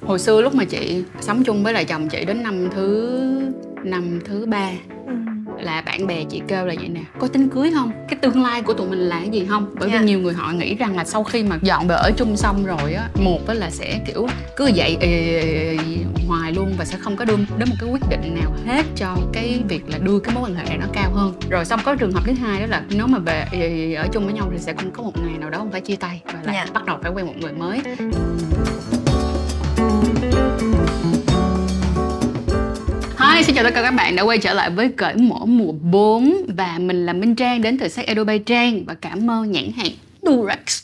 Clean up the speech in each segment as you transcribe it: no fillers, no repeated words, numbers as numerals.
Hồi xưa lúc mà chị sống chung với lại chồng chị đến năm thứ ba là bạn bè chị kêu là vậy nè, có tính cưới không? Cái tương lai của tụi mình là cái gì không? Bởi vì nhiều người họ nghĩ rằng là sau khi mà dọn về ở chung xong rồi á, một á là sẽ kiểu cứ vậy hoài luôn và sẽ không có đưa đến một cái quyết định nào hết cho cái việc là đưa cái mối quan hệ này nó cao hơn. Rồi xong có trường hợp thứ hai đó là nếu mà về ở chung với nhau thì sẽ cũng có một ngày nào đó không phải chia tay và lại bắt đầu phải quen một người mới. Hi, xin chào tất cả các bạn đã quay trở lại với Cởi Mở mùa 4. Và mình là Minh Trang đến từ sách Edu by Trang. Và cảm ơn nhãn hàng Durex,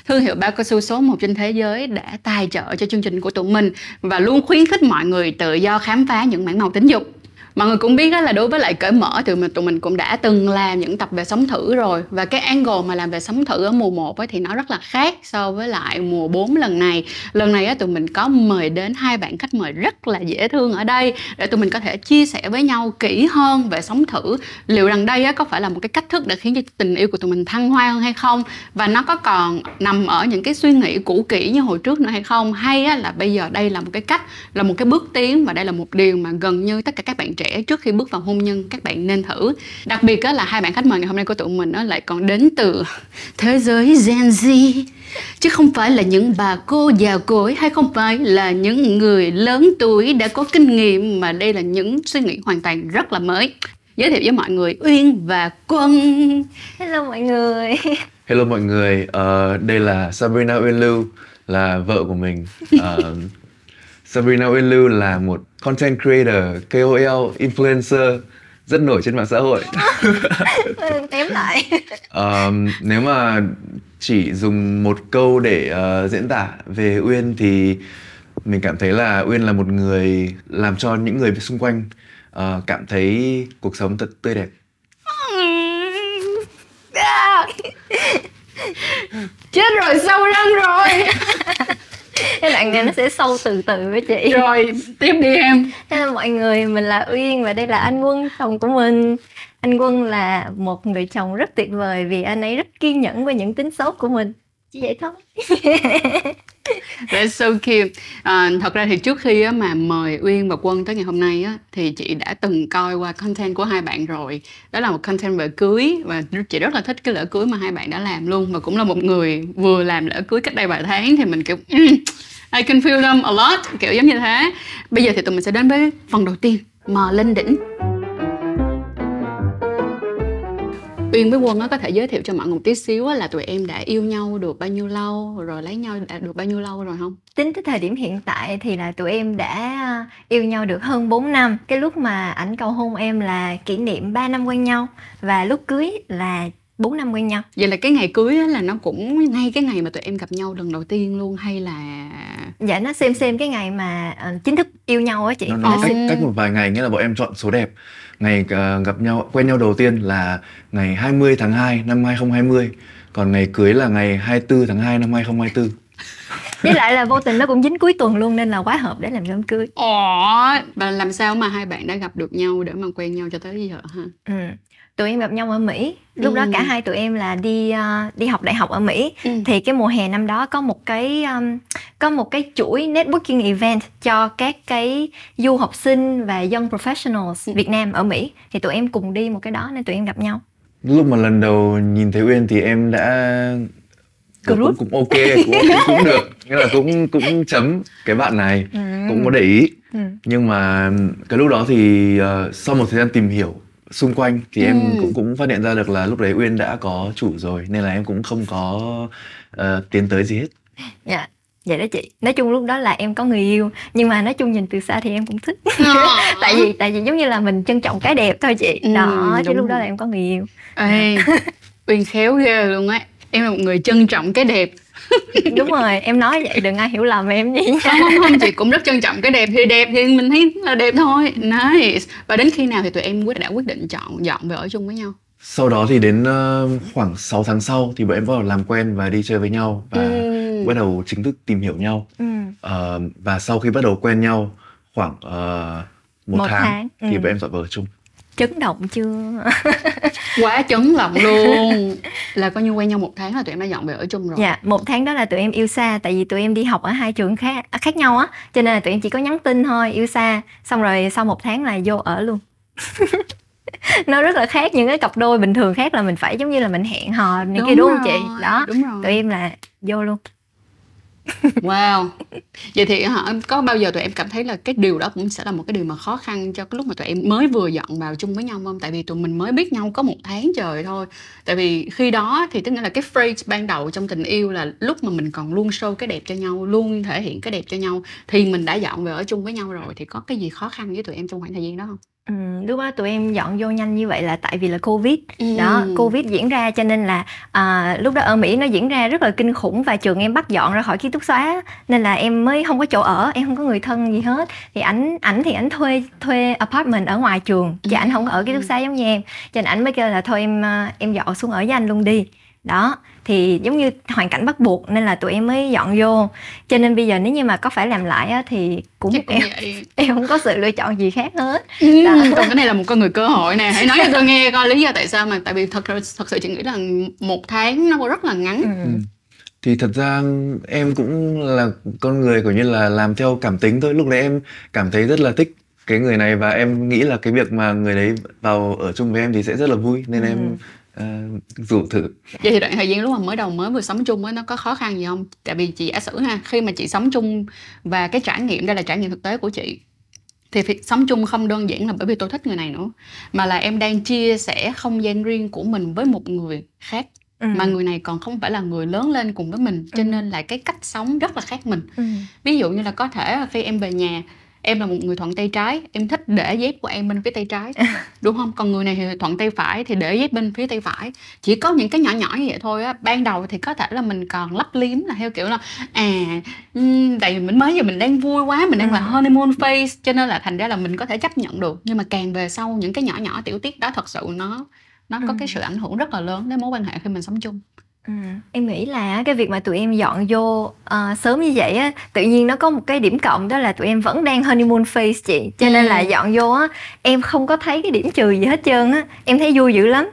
thương hiệu bao cao su số 1 trên thế giới, đã tài trợ cho chương trình của tụi mình và luôn khuyến khích mọi người tự do khám phá những mảng màu tính dục. Mọi người cũng biết là đối với lại Cởi Mở thì tụi mình cũng đã từng làm những tập về sống thử rồi. Và cái angle mà làm về sống thử ở mùa 1 thì nó rất là khác so với lại mùa 4 lần này. Lần này tụi mình có mời đến hai bạn khách mời rất là dễ thương ở đây để tụi mình có thể chia sẻ với nhau kỹ hơn về sống thử. Liệu rằng đây có phải là một cái cách thức để khiến cho tình yêu của tụi mình thăng hoa hơn hay không? Và nó có còn nằm ở những cái suy nghĩ cũ kỹ như hồi trước nữa hay không? Hay là bây giờ đây là một cái cách, là một cái bước tiến và đây là một điều mà gần như tất cả các bạn trẻ trước khi bước vào hôn nhân các bạn nên thử. Đặc biệt là hai bạn khách mời ngày hôm nay của tụi mình lại còn đến từ thế giới Gen Z, chứ không phải là những bà cô già cỗi hay không phải là những người lớn tuổi đã có kinh nghiệm, mà đây là những suy nghĩ hoàn toàn rất là mới. Giới thiệu với mọi người Uyên và Quân. Hello mọi người. Hello mọi người, đây là Sabrina Uyên Lưu, là vợ của mình. Sabrina Uyên Lưu là một content creator, KOL, influencer rất nổi trên mạng xã hội. Tém lại. Nếu mà chỉ dùng một câu để diễn tả về Uyên thì mình cảm thấy là Uyên là một người làm cho những người xung quanh cảm thấy cuộc sống thật tươi đẹp. Chết rồi, sâu răng rồi. Cái đoạn này nó sẽ sâu từ từ với chị. Rồi, tiếp đi em. Hello mọi người, mình là Uyên và đây là anh Quân, chồng của mình. Anh Quân là một người chồng rất tuyệt vời vì anh ấy rất kiên nhẫn với những tính xấu của mình. Chỉ vậy thôi. That's so cute. Thật ra thì trước khi mà mời Uyên và Quân tới ngày hôm nay thì chị đã từng coi qua content của hai bạn rồi. Đó là một content về cưới và chị rất là thích cái lễ cưới mà hai bạn đã làm luôn. Và cũng là một người vừa làm lễ cưới cách đây vài tháng thì mình kiểu I can feel them a lot, kiểu giống như thế. Bây giờ thì tụi mình sẽ đến với phần đầu tiên, mò lên đỉnh. Uyên với Quân có thể giới thiệu cho mọi người một tí xíu là tụi em đã yêu nhau được bao nhiêu lâu, rồi lấy nhau đã được bao nhiêu lâu rồi không? Tính tới thời điểm hiện tại thì là tụi em đã yêu nhau được hơn 4 năm. Cái lúc mà ảnh cầu hôn em là kỷ niệm 3 năm quen nhau, và lúc cưới là 4 năm quen nhau. Vậy là cái ngày cưới là nó cũng ngay cái ngày mà tụi em gặp nhau lần đầu tiên luôn hay là... Dạ nó xem cái ngày mà chính thức yêu nhau á chị. Nó cách một vài ngày, nghĩa là bọn em chọn số đẹp. Ngày gặp nhau, quen nhau đầu tiên là ngày 20 tháng 2 năm 2020. Còn ngày cưới là ngày 24 tháng 2 năm 2024. Với lại là vô tình nó cũng dính cuối tuần luôn nên là quá hợp để làm đám cưới. Và làm sao mà hai bạn đã gặp được nhau để mà quen nhau cho tới bây giờ ha? Tụi em gặp nhau ở Mỹ. Lúc đó cả hai tụi em là đi học đại học ở Mỹ. Thì cái mùa hè năm đó có một cái chuỗi networking event cho các cái du học sinh và young professionals Việt Nam ở Mỹ. Thì tụi em cùng đi một cái đó nên tụi em gặp nhau. Lúc mà lần đầu nhìn thấy Uyên thì em đã cũng ok, cũng được, nghĩa là cũng chấm cái bạn này, cũng có để ý. Nhưng mà cái lúc đó thì sau một thời gian tìm hiểu xung quanh thì em cũng phát hiện ra được là lúc đấy Uyên đã có chủ rồi, nên là em cũng không có tiến tới gì hết. Dạ, vậy đó chị. Nói chung lúc đó là em có người yêu, nhưng mà nói chung nhìn từ xa thì em cũng thích. Tại vì giống như là mình trân trọng cái đẹp thôi chị. Đó, chứ lúc đó là em có người yêu. Ê, Uyên khéo ghê luôn á. Em là một người trân trọng cái đẹp. Đúng rồi, em nói vậy đừng ai hiểu lầm em gì nha. Không, chị cũng rất trân trọng cái đẹp. Thì mình thấy là đẹp thôi. Nice. Và đến khi nào thì tụi em đã quyết định dọn về ở chung với nhau? Sau đó thì đến khoảng 6 tháng sau thì bọn em bắt đầu làm quen và đi chơi với nhau. Và bắt đầu chính thức tìm hiểu nhau. Và sau khi bắt đầu quen nhau khoảng một tháng thì bọn em dọn về ở chung. Chấn động chưa? Quá chấn động luôn. Là coi như quen nhau 1 tháng là tụi em đã dọn về ở chung rồi. Dạ, 1 tháng đó là tụi em yêu xa. Tại vì tụi em đi học ở 2 trường khác nhau á, cho nên là tụi em chỉ có nhắn tin thôi, yêu xa. Xong rồi sau 1 tháng là vô ở luôn. Nó rất là khác những cái cặp đôi bình thường khác là mình phải giống như là mình hẹn hò này kia, đúng không chị? Đó, đúng rồi. tụi em là vô luôn. Wow. Vậy thì có bao giờ tụi em cảm thấy là cái điều đó cũng sẽ là một cái điều mà khó khăn cho cái lúc mà tụi em mới vừa dọn vào chung với nhau không? Tại vì tụi mình mới biết nhau có 1 tháng trời thôi. Tại vì khi đó thì tức nghĩa là cái phrase ban đầu trong tình yêu là lúc mà mình còn luôn show cái đẹp cho nhau, luôn thể hiện cái đẹp cho nhau, thì mình đã dọn về ở chung với nhau rồi. Thì có cái gì khó khăn với tụi em trong khoảng thời gian đó không? Lúc đó tụi em dọn vô nhanh như vậy là tại vì là Covid. Đó, Covid diễn ra cho nên là lúc đó ở Mỹ nó diễn ra rất là kinh khủng và trường em bắt dọn ra khỏi ký túc xá, nên là em mới không có chỗ ở, em không có người thân gì hết. Thì ảnh thuê apartment ở ngoài trường, chứ ảnh không có ở ký túc xá giống như em. Cho nên ảnh mới kêu là thôi em dọn xuống ở với anh luôn đi. Đó, thì giống như hoàn cảnh bắt buộc nên là tụi em mới dọn vô. Cho nên bây giờ nếu như mà có phải làm lại á, thì cũng em không có sự lựa chọn gì khác hết. Còn cái này là một con người cơ hội nè, hãy nói cho tôi nghe coi lý do tại sao mà. Tại vì thật sự chị nghĩ là 1 tháng nó rất là ngắn. Thì thật ra em cũng là con người kiểu như là làm theo cảm tính thôi. Lúc đấy em cảm thấy rất là thích cái người này và em nghĩ là cái việc mà người đấy vào ở chung với em thì sẽ rất là vui, nên em rủ thử. Vậy thì đoạn thời gian lúc mà mới vừa sống chung á, nó có khó khăn gì không? Tại vì chị giả sử ha, khi mà chị sống chung và cái trải nghiệm, đây là trải nghiệm thực tế của chị, thì việc sống chung không đơn giản là bởi vì tôi thích người này nữa, mà là em đang chia sẻ không gian riêng của mình với một người khác. Mà người này còn không phải là người lớn lên cùng với mình, cho nên là cái cách sống rất là khác mình. Ví dụ như là có thể khi em về nhà, em là một người thuận tay trái, em thích để dép của em bên phía tay trái, đúng không? Còn người này thì thuận tay phải thì để dép bên phía tay phải. Chỉ có những cái nhỏ nhỏ như vậy thôi á. Ban đầu thì có thể là mình còn lấp liếm là theo kiểu là tại vì mình mới giờ mình đang vui quá, mình đang là honeymoon phase, cho nên là thành ra là mình có thể chấp nhận được. Nhưng mà càng về sau, những cái nhỏ nhỏ tiểu tiết đó thật sự nó có cái sự ảnh hưởng rất là lớn đến mối quan hệ khi mình sống chung. Em nghĩ là cái việc mà tụi em dọn vô sớm như vậy á, tự nhiên nó có một cái điểm cộng, đó là tụi em vẫn đang honeymoon phase chị. Cho nên là dọn vô á, em không có thấy cái điểm trừ gì hết trơn á. Em thấy vui dữ lắm.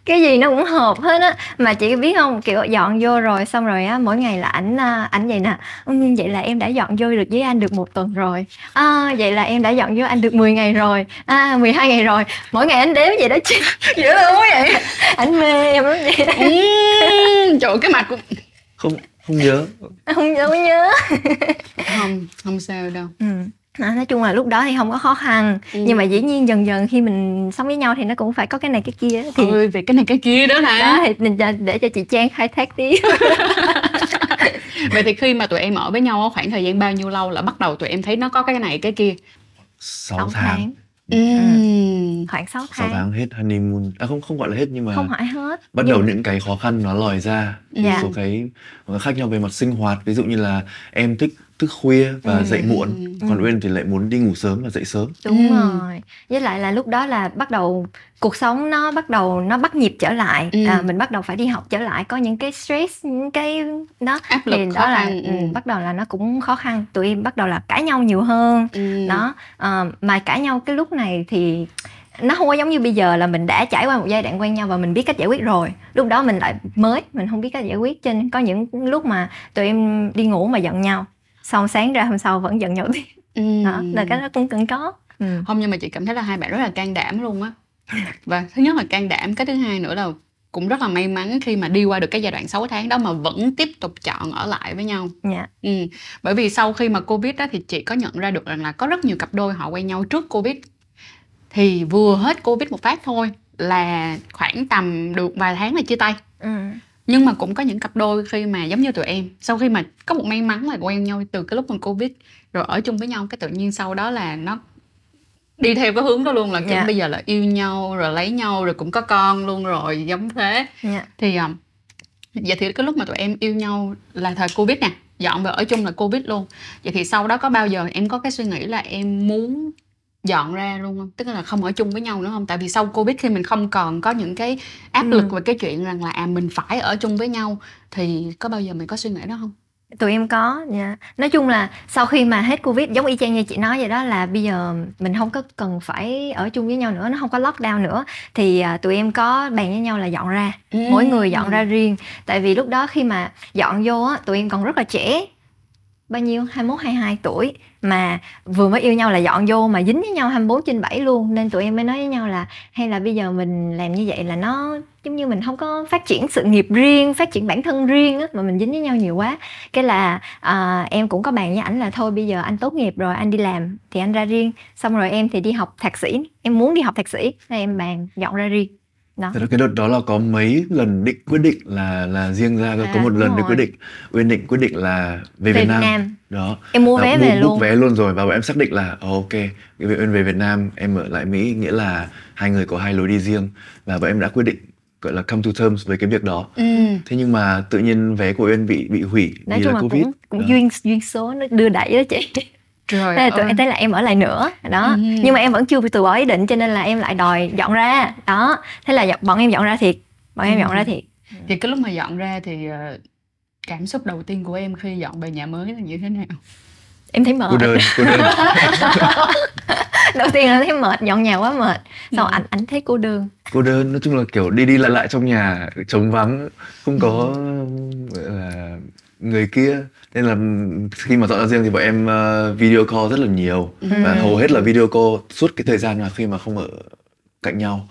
Cái gì nó cũng hợp hết á. Mà chị biết không, kiểu dọn vô rồi xong rồi á, mỗi ngày là ảnh vậy nè, vậy là em đã dọn vô được với anh được 1 tuần rồi, vậy là em đã dọn vô anh được 10 ngày rồi, 12 ngày rồi. Mỗi ngày anh đếm vậy đó chị. Dữ luôn vậy. Anh mê em lắm vậy đó. Trời, cái mặt của... Không nhớ. Không nhớ. Không sao đâu. Nói chung là lúc đó thì không có khó khăn, nhưng mà dĩ nhiên dần dần khi mình sống với nhau thì nó cũng phải có cái này cái kia. Thì về cái này cái kia đó hả? Đó, thì để cho chị Trang khai thác tí. Vậy thì khi mà tụi em ở với nhau khoảng thời gian bao nhiêu lâu là bắt đầu tụi em thấy nó có cái này cái kia? 6 tháng. Khoảng 6 tháng. 6 tháng hết honeymoon. Không gọi là hết, nhưng mà không phải hết. Bắt đầu những cái khó khăn nó lòi ra. Một Dạ. số cái khác nhau về mặt sinh hoạt. Ví dụ như là em thích thức khuya và dậy muộn, còn Uyên thì lại muốn đi ngủ sớm và dậy sớm. Đúng rồi. Với lại là lúc đó là bắt đầu cuộc sống nó bắt nhịp trở lại. Mình bắt đầu phải đi học trở lại, có những cái stress, những cái đó áp lực, thì khó đó là khăn. bắt đầu là nó cũng khó khăn. Tụi em bắt đầu là cãi nhau nhiều hơn. Đó, mà cãi nhau cái lúc này thì nó không có giống như bây giờ là mình đã trải qua một giai đoạn quen nhau và mình biết cách giải quyết rồi. Lúc đó mình lại mình không biết cách giải quyết, cho nên có những lúc mà tụi em đi ngủ mà giận nhau, xong sáng ra hôm sau vẫn giận nhau tiếp. Đó, là cái đó cũng cần có. Không, nhưng mà chị cảm thấy là hai bạn rất là can đảm luôn á. Và thứ nhất là can đảm, cái thứ hai nữa là cũng rất là may mắn khi mà đi qua được cái giai đoạn 6 tháng đó mà vẫn tiếp tục chọn ở lại với nhau. Bởi vì sau khi mà Covid đó thì chị có nhận ra được rằng là có rất nhiều cặp đôi họ quen nhau trước Covid, thì vừa hết Covid một phát thôi là khoảng tầm được vài tháng là chia tay. Nhưng mà cũng có những cặp đôi khi mà giống như tụi em, sau khi mà có một may mắn là quen nhau từ cái lúc mà Covid rồi ở chung với nhau, cái tự nhiên sau đó là nó đi theo cái hướng đó luôn, là kiểu bây giờ là yêu nhau rồi lấy nhau rồi cũng có con luôn rồi, giống thế. Thì vậy thì cái lúc mà tụi em yêu nhau là thời Covid nè, dọn về ở chung là Covid luôn. Vậy thì sau đó có bao giờ em có cái suy nghĩ là em muốn dọn ra luôn không? Tức là không ở chung với nhau nữa không? Tại vì sau Covid khi mình không còn có những cái áp lực về cái chuyện rằng là mình phải ở chung với nhau, thì có bao giờ mình có suy nghĩ đó không? Tụi em có, nói chung là sau khi mà hết Covid, giống y chang như chị nói vậy đó, là bây giờ mình không có cần phải ở chung với nhau nữa, nó không có lockdown nữa, thì tụi em có bàn với nhau là dọn ra, mỗi người dọn ra riêng. Tại vì lúc đó khi mà dọn vô á, tụi em còn rất là trẻ, bao nhiêu 21, 22 tuổi, mà vừa mới yêu nhau là dọn vô mà dính với nhau 24/7 luôn. Nên tụi em mới nói với nhau là hay là bây giờ mình làm như vậy là nó giống như mình không có phát triển sự nghiệp riêng, phát triển bản thân riêng á, mà mình dính với nhau nhiều quá. Cái là em cũng có bàn với ảnh là thôi bây giờ anh tốt nghiệp rồi, anh đi làm thì anh ra riêng, xong rồi em thì đi học thạc sĩ, em muốn đi học thạc sĩ nên em bàn dọn ra riêng đó. Cái đợt đó là có mấy lần quyết định là riêng ra, có một lần thì quyết định là về Việt Nam. Đó. Em mua vé về luôn. Book vé luôn rồi, và bọn em xác định là ok, cái việc Uyên về Việt Nam, em ở lại Mỹ, nghĩa là hai người có hai lối đi riêng, và bọn em đã quyết định gọi là come to terms với cái việc đó. Thế nhưng mà tự nhiên vé của Uyên bị hủy nói vì chung là Covid. Cũng duyên số nó đưa đẩy đó chị. Trời thế là tụi em thấy là em ở lại nữa đó, nhưng mà em vẫn chưa từ bỏ ý định, cho nên là em lại đòi dọn ra đó. Thế là bọn em dọn ra thiệt, Thì cái lúc mà dọn ra thì cảm xúc đầu tiên của em khi dọn về nhà mới là như thế nào? Em thấy mệt. Cô đơn. Đầu tiên là thấy mệt, dọn nhà quá mệt. Sau ảnh thấy cô đơn. Nói chung là kiểu đi lại trong nhà trống vắng, không có là người kia, nên là khi mà dọn ra riêng thì bọn em video call rất là nhiều, và hầu hết là video call suốt cái thời gian mà khi mà không ở cạnh nhau.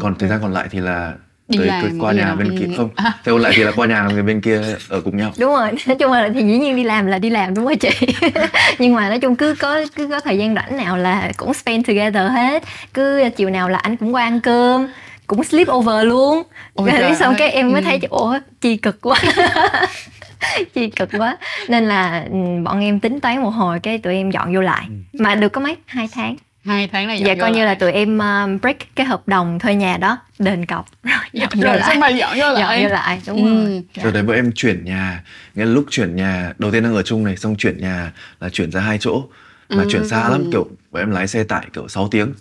Còn thời gian còn lại thì là tới qua nhà bên kia, không theo lại thì là qua nhà người bên kia ở cùng nhau. Đúng rồi, nói chung là thì dĩ nhiên đi làm là đi làm, đúng không chị? Nhưng mà nói chung cứ có thời gian rảnh nào là cũng spend together hết. Cứ chiều nào là anh cũng qua ăn cơm, cũng sleep over luôn. Rồi xong cái em mới thấy ủa chi cực quá. Chi cực quá. Nên là bọn em tính toán một hồi, cái tụi em dọn vô lại. Mà được có mấy 2 tháng. 2 tháng là dọn dạ, vô coi lại. như là tụi em break cái hợp đồng thuê nhà đó, đền cọc rồi xong rồi dọn vô lại. Đúng rồi. Rồi đấy bọn em chuyển nhà, nghĩa là lúc chuyển nhà đầu tiên đang ở chung này, xong chuyển nhà là chuyển ra 2 chỗ, mà chuyển xa lắm, kiểu bọn em lái xe tải kiểu 6 tiếng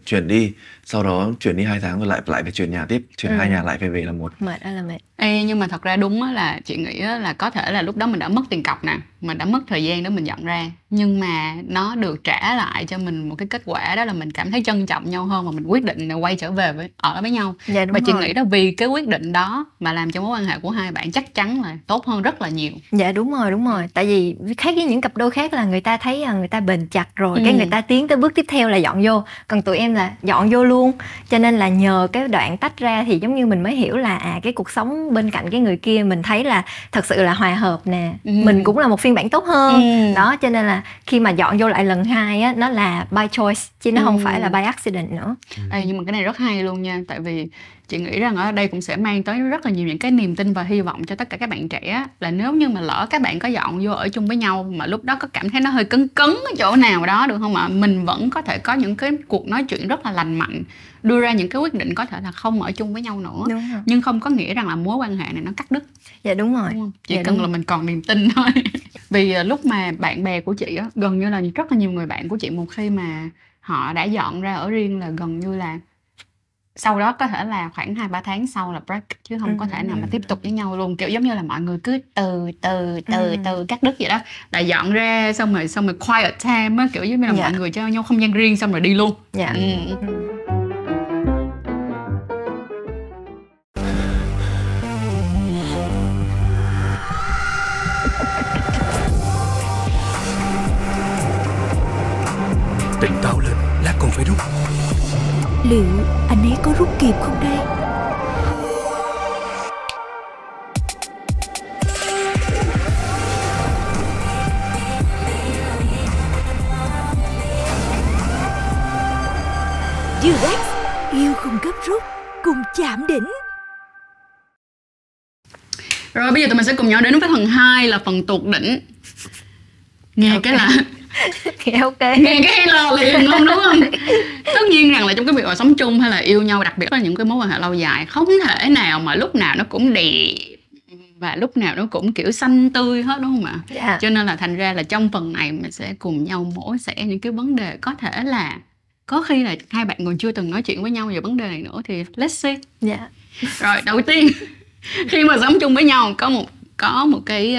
chuyển đi, sau đó chuyển đi 2 tháng rồi lại phải chuyển nhà tiếp, chuyển 2 nhà lại phải về là một. Mệt ơi là mệt. Ê, nhưng mà thật ra đúng là chị nghĩ là có thể là lúc đó mình đã mất tiền cọc nè, mình đã mất thời gian để mình dọn ra, nhưng mà nó được trả lại cho mình một cái kết quả, đó là mình cảm thấy trân trọng nhau hơn, và mình quyết định là quay trở về ở với nhau. Dạ, đúng và chị rồi. nghĩ là vì cái quyết định đó mà làm cho mối quan hệ của hai bạn chắc chắn là tốt hơn rất là nhiều. Dạ đúng rồi. Tại vì khác với những cặp đôi khác là người ta thấy người ta bền chặt rồi, cái người ta tiến tới bước tiếp theo là dọn vô. Còn tụi em là dọn vô luôn. Cho nên là nhờ cái đoạn tách ra thì giống như mình mới hiểu là cái cuộc sống bên cạnh cái người kia mình thấy là thật sự là hòa hợp nè. Mình cũng là một phiên bản tốt hơn. Đó, cho nên là khi mà dọn vô lại lần 2 á, nó là by choice chứ nó không phải là by accident nữa. Ê, nhưng mà cái này rất hay luôn nha, tại vì chị nghĩ rằng ở đây cũng sẽ mang tới rất là nhiều những cái niềm tin và hy vọng cho tất cả các bạn trẻ, là nếu như mà lỡ các bạn có dọn vô ở chung với nhau mà lúc đó có cảm thấy nó hơi cấn ở chỗ nào đó, được không ạ? Mình vẫn có thể có những cái cuộc nói chuyện rất là lành mạnh, đưa ra những cái quyết định có thể là không ở chung với nhau nữa, nhưng không có nghĩa rằng là mối quan hệ này nó cắt đứt. Dạ đúng rồi. Đúng không? Chỉ cần là mình còn niềm tin thôi. Vì lúc mà bạn bè của chị á, gần như là rất là nhiều người bạn của chị, một khi mà họ đã dọn ra ở riêng là gần như là sau đó có thể là khoảng 2-3 tháng sau là break, chứ không có thể nào mà tiếp tục với nhau luôn. Kiểu giống như là mọi người cứ từ từ cắt đứt vậy đó, là dọn ra xong rồi quiet time á, kiểu giống như là mọi người cho nhau không gian riêng xong rồi đi luôn. Tỉnh táo lên, lát còn phải rút. Liệu anh ấy có rút kịp không đây? Durex, yêu không gấp rút, cùng chạm đỉnh. Rồi bây giờ tụi mình sẽ cùng nhau đến với phần 2 là phần tột đỉnh. Nghe cái là nghe cái lo liền luôn, đúng không? Tất nhiên rằng là trong cái việc mà sống chung hay là yêu nhau, đặc biệt là những cái mối quan hệ lâu dài, không thể nào mà lúc nào nó cũng đẹp và lúc nào nó cũng kiểu xanh tươi hết, đúng không ạ? Cho nên là thành ra là trong phần này mình sẽ cùng nhau mổ xẻ những cái vấn đề có thể là có khi là hai bạn còn chưa từng nói chuyện với nhau về vấn đề này nữa, thì let's see. Rồi đầu tiên khi mà sống chung với nhau có một cái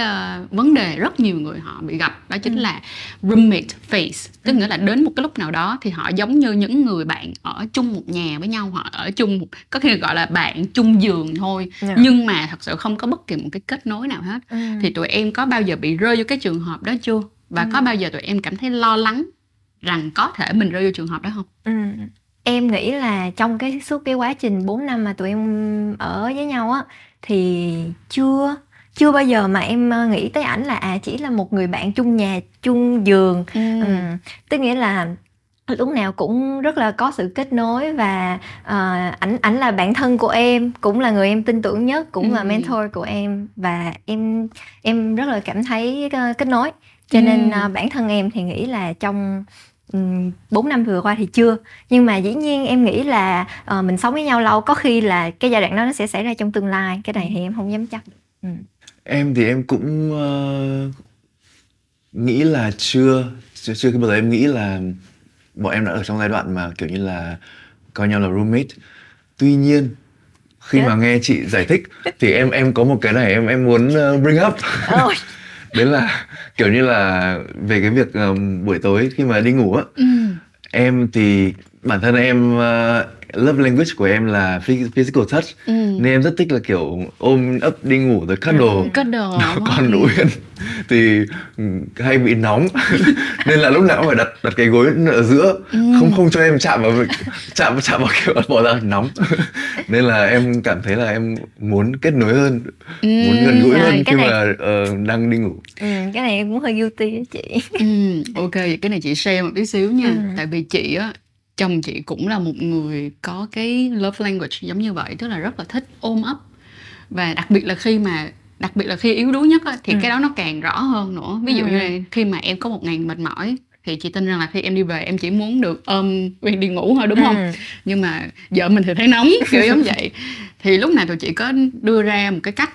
vấn đề rất nhiều người họ bị gặp, đó chính là roommate phase. Tức nghĩa là đến một cái lúc nào đó thì họ giống như những người bạn ở chung một nhà với nhau, họ ở chung một, có khi gọi là bạn chung giường thôi, nhưng mà thật sự không có bất kỳ một cái kết nối nào hết. Thì tụi em có bao giờ bị rơi vô cái trường hợp đó chưa? Và có bao giờ tụi em cảm thấy lo lắng rằng có thể mình rơi vô trường hợp đó không? Em nghĩ là trong suốt cái quá trình 4 năm mà tụi em ở với nhau á, thì chưa bao giờ mà em nghĩ tới ảnh là chỉ là một người bạn chung nhà chung giường. Tức nghĩa là lúc nào cũng rất là có sự kết nối, và ảnh là bạn thân của em, cũng là người em tin tưởng nhất, cũng là mentor của em, và em rất là cảm thấy kết nối. Cho nên bản thân em thì nghĩ là trong 4 năm vừa qua thì chưa. Nhưng mà dĩ nhiên em nghĩ là mình sống với nhau lâu, có khi là cái giai đoạn đó nó sẽ xảy ra trong tương lai. Cái này thì em không dám chắc. Em thì em cũng nghĩ là chưa cái bao giờ em nghĩ là bọn em đã ở trong giai đoạn mà kiểu như là coi nhau là roommate. Tuy nhiên khi mà nghe chị giải thích thì em có một cái này em muốn bring up. Đấy là kiểu như là về cái việc buổi tối khi mà đi ngủ á, em thì bản thân em love language của em là physical touch, nên em rất thích là kiểu ôm ấp đi ngủ rồi cuddle. Còn Uyên thì hay bị nóng nên là lúc nào cũng phải đặt cái gối ở giữa, không cho em chạm vào kiểu bỏ ra nóng. Nên là em cảm thấy là em muốn kết nối hơn, muốn gần gũi hơn khi mà đang đi ngủ. Cái này em cũng hơi guilty á chị. Ok, vậy cái này chị share một tí xíu nha. Tại vì chị á, chồng chị cũng là một người có cái love language giống như vậy, tức là rất là thích ôm ấp. Và đặc biệt là khi yếu đuối nhất á, thì cái đó nó càng rõ hơn nữa. Ví dụ như là khi mà em có một ngày mệt mỏi thì chị tin rằng là khi em đi về em chỉ muốn được ôm Uyên đi ngủ thôi, đúng không? Nhưng mà vợ mình thì thấy nóng kiểu giống vậy. Thì lúc này tụi chị có đưa ra một cái cách,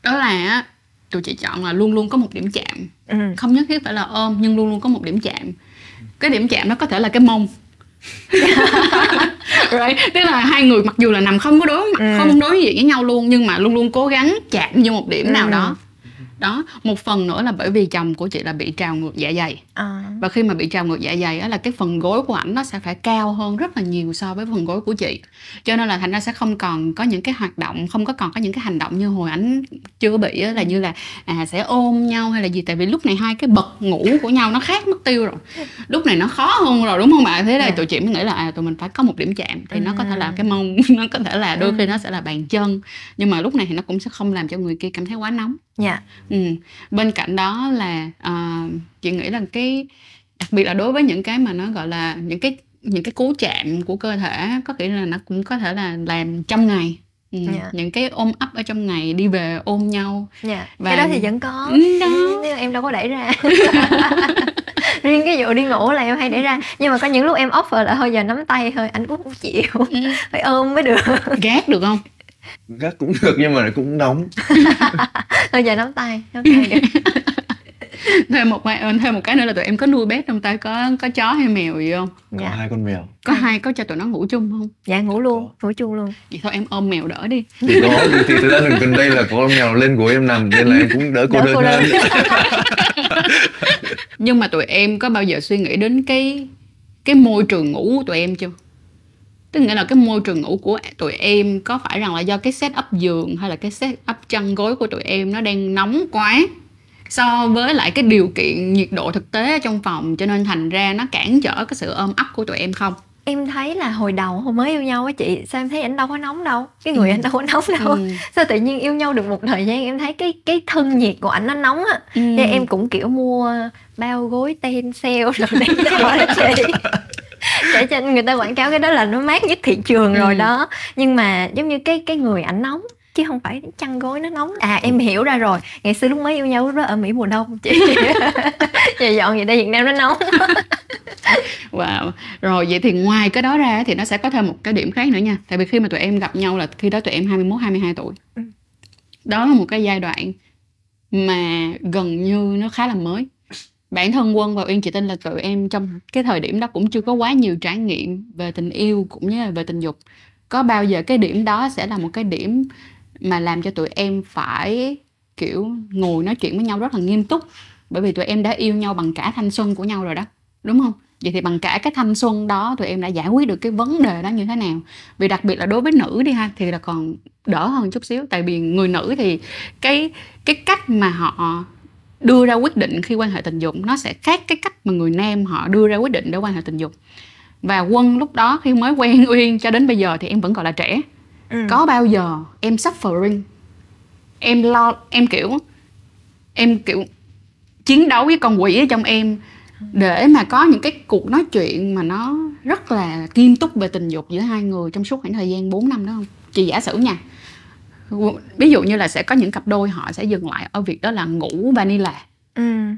đó là tụi chị chọn là luôn luôn có một điểm chạm. Không nhất thiết phải là ôm, nhưng luôn luôn có một điểm chạm. Cái điểm chạm nó có thể là cái mông. Right. Tức là hai người mặc dù là nằm không đối diện với nhau luôn, nhưng mà luôn luôn cố gắng chạm vô một điểm nào đó. Đó, một phần nữa là bởi vì chồng của chị là bị trào ngược dạ dày. Và khi mà bị trào ngược dạ dày á, là cái phần gối của ảnh nó sẽ phải cao hơn rất là nhiều so với phần gối của chị. Cho nên là thành ra sẽ không còn có những cái hoạt động, không còn có những cái hành động như hồi ảnh chưa bị á, là như là sẽ ôm nhau hay là gì. Tại vì lúc này hai cái bậc ngủ của nhau nó khác mất tiêu rồi. Lúc này nó khó hơn rồi, đúng không ạ? Thế là tụi chị mới nghĩ là tụi mình phải có một điểm chạm. Thì nó có thể là cái mông, nó có thể là đôi khi nó sẽ là bàn chân. Nhưng mà lúc này thì nó cũng sẽ không làm cho người kia cảm thấy quá nóng. Bên cạnh đó là chị nghĩ là đặc biệt là đối với những cái mà nó gọi là những cái cú chạm của cơ thể, có nghĩa là nó cũng có thể là làm trong ngày. Những cái ôm ấp ở trong ngày, đi về ôm nhau. Và cái đó thì vẫn có. Nhưng em đâu có đẩy ra. Riêng cái vụ đi ngủ là em hay đẩy ra. Nhưng mà có những lúc em offer là thôi giờ nắm tay thôi, anh cũng không chịu. Phải ôm mới được. Gác được không? Gác cũng được nhưng mà cũng nóng. Thôi giờ nắm tay được. Thêm một cái nữa là tụi em có nuôi pet trong tay, có chó hay mèo gì không? Có 2 con mèo. Có cho tụi nó ngủ chung không? Dạ ngủ luôn, ngủ chung luôn. Vậy thôi em ôm mèo đỡ đi. Thì thực ra gần đây là có con mèo lên gối em nằm nên là em cũng đỡ cô đơn hơn. Nhưng mà tụi em có bao giờ suy nghĩ đến cái môi trường ngủ của tụi em chưa? Tức nghĩa là cái môi trường ngủ của tụi em có phải rằng là do cái setup giường hay là cái setup chăn gối của tụi em nó đang nóng quá so với lại cái điều kiện nhiệt độ thực tế ở trong phòng, cho nên thành ra nó cản trở cái sự ôm ấp của tụi em không? Em thấy là hồi đầu mới yêu nhau á chị, sao em thấy anh đâu có nóng đâu, cái người anh đâu có nóng đâu. Sao tự nhiên yêu nhau được một thời gian em thấy cái thân nhiệt của anh nó nóng á. Nên em cũng kiểu mua bao gối ten sale rồi đấy đó chị. Để cho người ta quảng cáo cái đó là nó mát nhất thị trường rồi đó. Nhưng mà giống như cái người ảnh nóng, chứ không phải chăn gối nó nóng. Em hiểu ra rồi. Ngày xưa lúc mới yêu nhau lúc đó ở Mỹ mùa đông chị. Giờ dọn về đây Việt Nam nó nóng. Wow. Rồi vậy thì ngoài cái đó ra thì nó sẽ có thêm một cái điểm khác nữa nha. Tại vì khi mà tụi em gặp nhau là khi đó tụi em 21, 22 tuổi. Đó là một cái giai đoạn mà gần như nó khá là mới. Bản thân Quân và Uyên chị tin là tụi em trong cái thời điểm đó cũng chưa có quá nhiều trải nghiệm về tình yêu cũng như là về tình dục. Có bao giờ cái điểm đó sẽ là một cái điểm mà làm cho tụi em phải kiểu ngồi nói chuyện với nhau rất là nghiêm túc. Bởi vì tụi em đã yêu nhau bằng cả thanh xuân của nhau rồi đó, đúng không? Vậy thì bằng cả cái thanh xuân đó tụi em đã giải quyết được cái vấn đề đó như thế nào? Vì đặc biệt là đối với nữ đi ha, thì là còn đỡ hơn chút xíu. Tại vì người nữ thì cái cách mà họ đưa ra quyết định khi quan hệ tình dục nó sẽ khác cái cách mà người nam họ đưa ra quyết định để quan hệ tình dục. Và Quân lúc đó khi mới quen Uyên cho đến bây giờ thì em vẫn gọi là trẻ. Có bao giờ em suffering, em kiểu chiến đấu với con quỷ ở trong em để mà có những cái cuộc nói chuyện mà nó rất là nghiêm túc về tình dục giữa hai người trong suốt khoảng thời gian 4 năm đó không? Chị giả sử nha, ví dụ như là sẽ có những cặp đôi họ sẽ dừng lại ở việc đó là ngủ vanilla.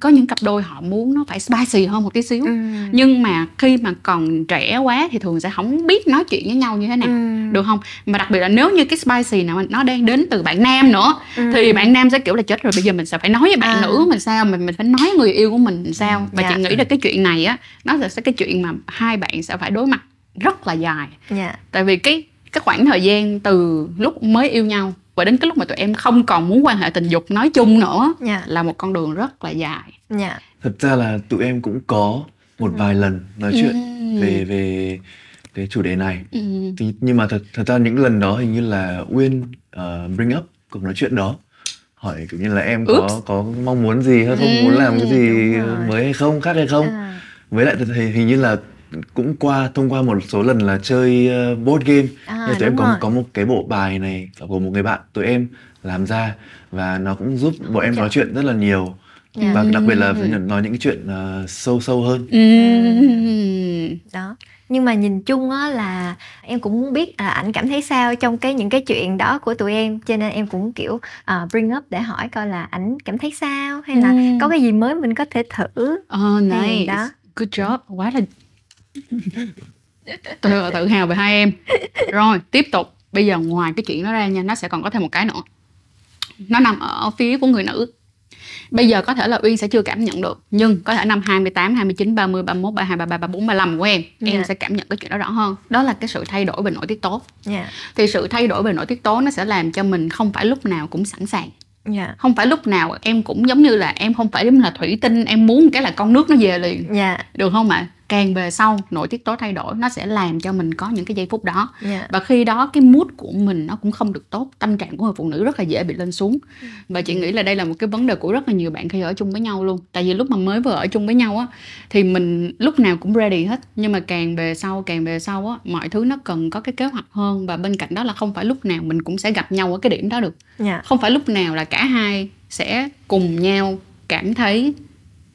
Có những cặp đôi họ muốn nó phải spicy hơn một tí xíu. Nhưng mà khi mà còn trẻ quá thì thường sẽ không biết nói chuyện với nhau như thế nào, được không? Mà đặc biệt là nếu như cái spicy nào nó đang đến từ bạn nam nữa thì bạn nam sẽ kiểu là chết rồi, bây giờ mình sẽ phải nói với bạn nữ mình sao, mình phải nói người yêu của mình sao. Và chị nghĩ là cái chuyện này á, nó là cái chuyện mà hai bạn sẽ phải đối mặt rất là dài. Tại vì cái khoảng thời gian từ lúc mới yêu nhau và đến cái lúc mà tụi em không còn muốn quan hệ tình dục nói chung nữa là một con đường rất là dài. Thật ra là tụi em cũng có một vài lần nói chuyện về cái chủ đề này. Nhưng mà thật ra những lần đó hình như là Uyên bring up cuộc nói chuyện đó, hỏi kiểu như là em có mong muốn gì hay không muốn làm cái gì mới hay không, khác hay không. Với lại hình như là cũng thông qua một số lần là chơi board game, nhưng tụi em có một cái bộ bài này của một người bạn tụi em làm ra, và nó cũng giúp bọn em nói chuyện rất là nhiều. Và đặc biệt là nói những cái chuyện sâu hơn. Đó. Nhưng mà nhìn chung á là em cũng muốn biết ảnh cảm thấy sao trong những cái chuyện đó của tụi em, cho nên em cũng kiểu bring up để hỏi coi là ảnh cảm thấy sao, hay là có cái gì mới mình có thể thử. Nice. Đó. Good job. Quá là tôi tự hào về hai em. Rồi tiếp tục, bây giờ ngoài cái chuyện đó ra nha, nó sẽ còn có thêm một cái nữa, nó nằm ở phía của người nữ. Bây giờ có thể là Uyên sẽ chưa cảm nhận được, nhưng có thể năm 28, 29, 30, 31, 32, 33, 34, 35 của em sẽ cảm nhận cái chuyện đó rõ hơn. Đó là cái sự thay đổi về nội tiết tố. Thì sự thay đổi về nội tiết tố nó sẽ làm cho mình không phải lúc nào cũng sẵn sàng. Không phải lúc nào em cũng giống như là em không phải giống là thủy tinh, em muốn cái là con nước nó về liền. Được không ạ? Càng về sau nội tiết tố thay đổi nó sẽ làm cho mình có những cái giây phút đó. Và khi đó cái mood của mình nó cũng không được tốt, tâm trạng của người phụ nữ rất là dễ bị lên xuống. Và chị nghĩ là đây là một cái vấn đề của rất là nhiều bạn khi ở chung với nhau luôn. Tại vì lúc mà mới vừa ở chung với nhau á thì mình lúc nào cũng ready hết, nhưng mà càng về sau á, mọi thứ nó cần có cái kế hoạch hơn. Và bên cạnh đó là không phải lúc nào mình cũng sẽ gặp nhau ở cái điểm đó được. Không phải lúc nào là cả hai sẽ cùng nhau cảm thấy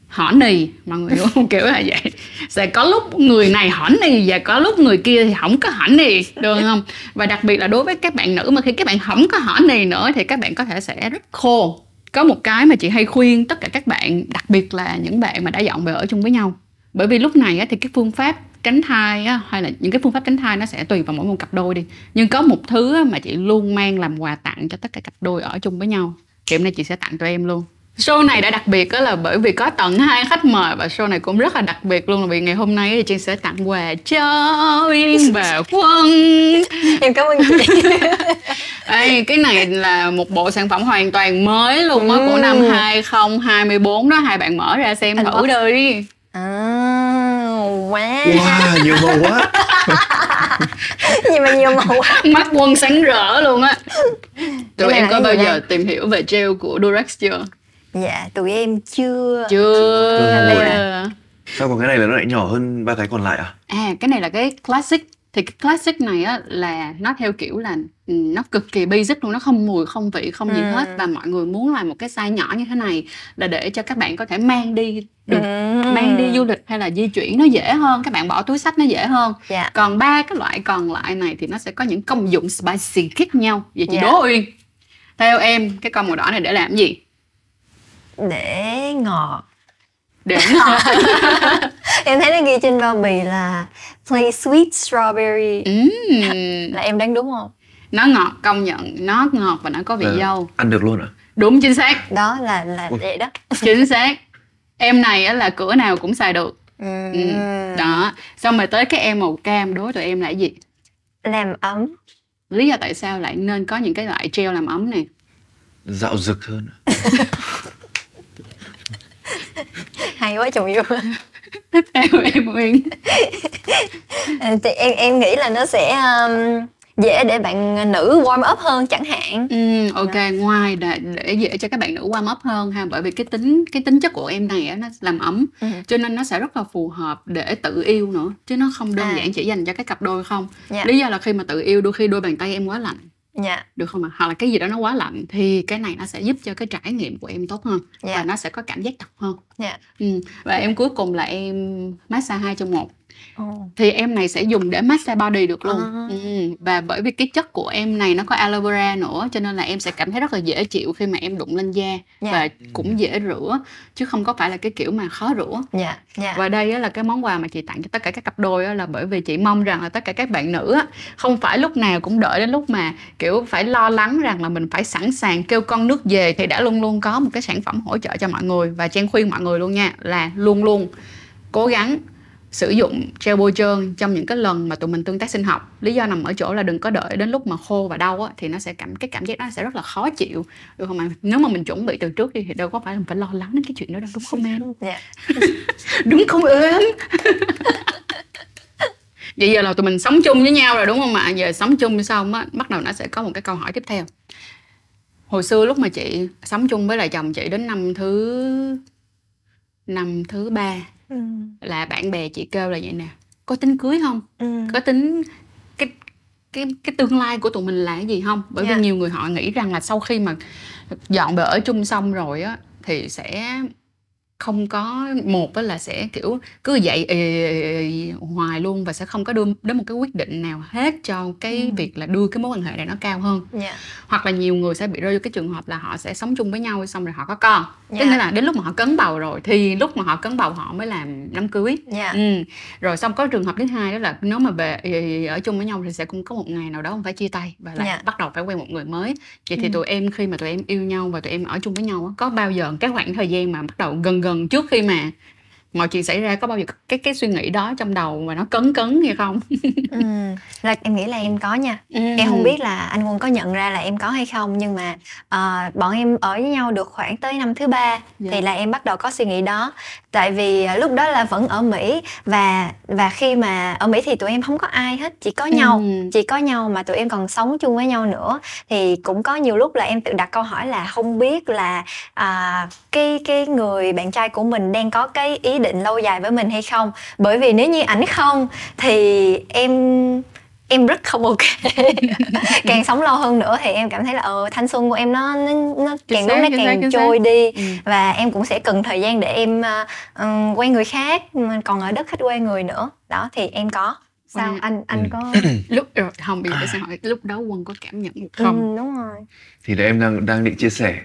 hỏ nì, mọi người hiểu không? Kiểu là vậy. Sẽ có lúc người này hỏ nì và có lúc người kia thì không có hỏ nì, được không? Và đặc biệt là đối với các bạn nữ mà khi các bạn không có hỏ nì nữa thì các bạn có thể sẽ rất khô. Có một cái mà chị hay khuyên tất cả các bạn, đặc biệt là những bạn mà đã dọn về ở chung với nhau, bởi vì lúc này á, thì cái phương pháp tránh thai á, hay là những cái phương pháp tránh thai nó sẽ tùy vào mỗi một cặp đôi đi. Nhưng có một thứ á, mà chị luôn mang làm quà tặng cho tất cả cặp đôi ở chung với nhau, thì hôm nay chị sẽ tặng tụi em luôn. Show này đã đặc biệt đó là bởi vì có tận 2 khách mời, và show này cũng rất là đặc biệt luôn, là vì ngày hôm nay thì chị sẽ tặng quà cho Uyên và Quân. Em cảm ơn chị. Ê, cái này là một bộ sản phẩm hoàn toàn mới luôn á, của năm 2024 đó, hai bạn mở ra xem thử đi. Wow, nhiều màu quá. Gì mà nhiều màu quá. Mắt Quân sáng rỡ luôn á. Tụi em có bao giờ tìm hiểu về gel của Durex chưa? Dạ, tụi em chưa. Sao còn cái này là nó lại nhỏ hơn ba cái còn lại à? Cái này là cái classic. Thì cái classic này á là nó theo kiểu là nó cực kỳ basic luôn, nó không mùi, không vị, không gì hết. Và mọi người muốn làm một cái size nhỏ như thế này là để cho các bạn có thể mang đi được, mang đi du lịch hay là di chuyển nó dễ hơn, các bạn bỏ túi xách nó dễ hơn. Còn 3 cái loại còn lại này thì nó sẽ có những công dụng spicy khác nhau. Vậy chị đố Uyên, theo em cái con màu đỏ này để làm gì? Để ngọt. Để ngọt. Em thấy nó ghi trên bao bì là play sweet strawberry. Là em đoán đúng không? Nó ngọt, công nhận nó ngọt và nó có vị dâu. Ăn được luôn ạ? Đúng, chính xác. Đó là vậy đó. Chính xác. Em này á là cửa nào cũng xài được. Đó. Xong rồi tới cái em màu cam, đối tụi em là cái gì? Làm ấm. Lý do tại sao lại nên có những cái loại gel làm ấm này? Dạo dực hơn. Hay quá chồng yêu. Theo em Uyên. Thì em nghĩ là nó sẽ dễ để bạn nữ warm up hơn chẳng hạn. Ok, ngoài để dễ cho các bạn nữ warm up hơn ha, bởi vì cái tính chất của em này á, nó làm ấm, cho nên nó sẽ rất là phù hợp để tự yêu nữa, chứ nó không đơn giản chỉ dành cho các cặp đôi không. Lý do là khi mà tự yêu đôi khi đôi bàn tay em quá lạnh, được không ạ? Hoặc là cái gì đó nó quá lạnh thì cái này nó sẽ giúp cho cái trải nghiệm của em tốt hơn, và nó sẽ có cảm giác thật hơn. Và em cuối cùng là em massage 2 trong 1. Thì em này sẽ dùng để massage body được luôn. Và bởi vì cái chất của em này nó có aloe vera nữa, cho nên là em sẽ cảm thấy rất là dễ chịu khi mà em đụng lên da. Và cũng dễ rửa, chứ không có phải là cái kiểu mà khó rửa. Và đây là cái món quà mà chị tặng cho tất cả các cặp đôi, là bởi vì chị mong rằng là tất cả các bạn nữ không phải lúc nào cũng đợi đến lúc mà kiểu phải lo lắng rằng là mình phải sẵn sàng kêu con nước về, thì đã luôn luôn có một cái sản phẩm hỗ trợ cho mọi người. Và Trang khuyên mọi người luôn nha, là luôn luôn cố gắng sử dụng gel bôi trơn trong những cái lần mà tụi mình tương tác sinh học. Lý do nằm ở chỗ là đừng có đợi đến lúc mà khô và đau thì nó sẽ cái cảm giác đó sẽ rất là khó chịu, được không ạ? Nếu mà mình chuẩn bị từ trước thì đâu có phải là mình phải lo lắng đến cái chuyện đó đâu, đúng không em? Đúng không em? Vậy giờ là tụi mình sống chung với nhau rồi đúng không ạ? Giờ sống chung xong á, bắt đầu nó sẽ có một cái câu hỏi tiếp theo. Hồi xưa lúc mà chị sống chung với lại chồng chị đến năm thứ 3 là bạn bè chị kêu là vậy nè: có tính cưới không? Có tính cái tương lai của tụi mình là cái gì không? Bởi vì nhiều người họ nghĩ rằng là sau khi mà dọn về ở chung xong rồi á thì sẽ không có, một là sẽ kiểu cứ vậy hoài luôn, và sẽ không có đưa đến một cái quyết định nào hết cho cái việc là đưa cái mối quan hệ này nó cao hơn. Hoặc là nhiều người sẽ bị rơi vô cái trường hợp là họ sẽ sống chung với nhau xong rồi họ có con, tức nghĩa là đến lúc mà họ cấn bầu rồi thì lúc mà họ cấn bầu họ mới làm đám cưới. Rồi xong có trường hợp thứ hai, đó là nếu mà về ở chung với nhau thì sẽ cũng có một ngày nào đó không phải chia tay và lại bắt đầu phải quen một người mới. Vậy thì tụi em khi mà tụi em yêu nhau và tụi em ở chung với nhau có bao giờ cái khoảng thời gian mà bắt đầu gần trước khi mà mọi chuyện xảy ra, có bao giờ cái suy nghĩ đó trong đầu mà nó cấn hay không? Là em nghĩ là em có nha. Em không biết là anh Quân có nhận ra là em có hay không, nhưng mà bọn em ở với nhau được khoảng tới năm thứ 3 thì là em bắt đầu có suy nghĩ đó. Tại vì lúc đó là vẫn ở Mỹ, và khi mà ở Mỹ thì tụi em không có ai hết, chỉ có nhau mà tụi em còn sống chung với nhau nữa. Thì cũng có nhiều lúc là em tự đặt câu hỏi là không biết là cái người bạn trai của mình đang có cái ý định lâu dài với mình hay không. Bởi vì nếu như ảnh không thì em rất không ok. Càng sống lâu hơn nữa thì em cảm thấy là thanh xuân của em nó càng lúc nó càng trôi đi. Và em cũng sẽ cần thời gian để em quen người khác, còn ở đất khách quê người nữa. Đó thì em có. Sao anh có lúc không, bây giờ tôi sẽ hỏi lúc đó Quân có cảm nhận được không? Đúng rồi. Thì để em đang định chia sẻ.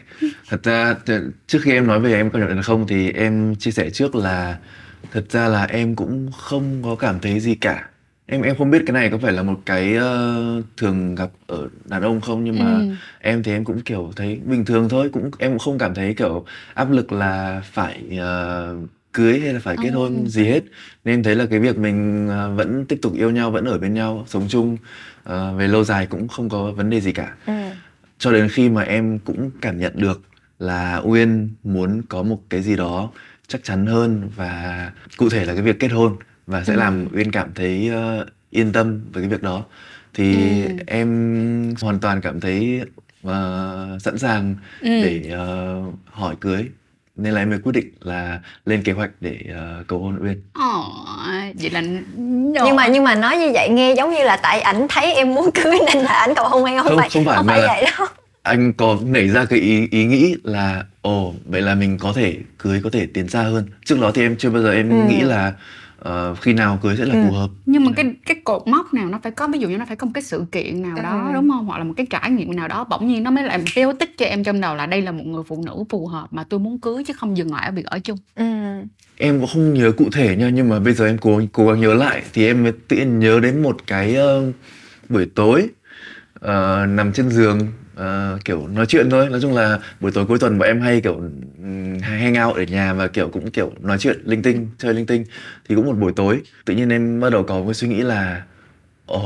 Thật ra trước khi em nói về em có cảm nhận được không thì em chia sẻ trước là thật ra là em cũng không có cảm thấy gì cả. Em không biết cái này có phải là một cái thường gặp ở đàn ông không, nhưng mà em thì em cũng kiểu thấy bình thường thôi, em cũng không cảm thấy kiểu áp lực là phải cưới hay là phải kết hôn gì hết. Nên em thấy là cái việc mình vẫn tiếp tục yêu nhau, vẫn ở bên nhau, sống chung về lâu dài cũng không có vấn đề gì cả. Cho đến khi mà em cũng cảm nhận được là Uyên muốn có một cái gì đó chắc chắn hơn, và cụ thể là cái việc kết hôn, và sẽ làm Uyên cảm thấy yên tâm với cái việc đó. Thì em hoàn toàn cảm thấy sẵn sàng để hỏi cưới. Nên là em mới quyết định là lên kế hoạch để cầu hôn Uyên. Vậy là nhưng mà nói như vậy nghe giống như là tại ảnh thấy em muốn cưới nên là ảnh cầu hôn em. Không phải vậy đâu. Anh có nảy ra cái ý nghĩ là vậy là mình có thể cưới, có thể tiến xa hơn. Trước đó thì em chưa bao giờ em nghĩ là khi nào cưới sẽ là phù hợp. Nhưng mà cái cột mốc nào nó phải có, ví dụ như nó phải có một cái sự kiện nào đó đúng không, hoặc là một cái trải nghiệm nào đó bỗng nhiên nó mới làm tiêu tích cho em trong đầu là đây là một người phụ nữ phù hợp mà tôi muốn cưới, chứ không dừng lại ở việc ở chung. Em cũng không nhớ cụ thể nha, nhưng mà bây giờ em cố gắng nhớ lại thì em mới tự nhiên nhớ đến một cái buổi tối nằm trên giường kiểu nói chuyện thôi. Nói chung là buổi tối cuối tuần bọn em hay kiểu hang out ở nhà và cũng nói chuyện linh tinh, chơi linh tinh. Thì cũng một buổi tối tự nhiên em bắt đầu có cái suy nghĩ là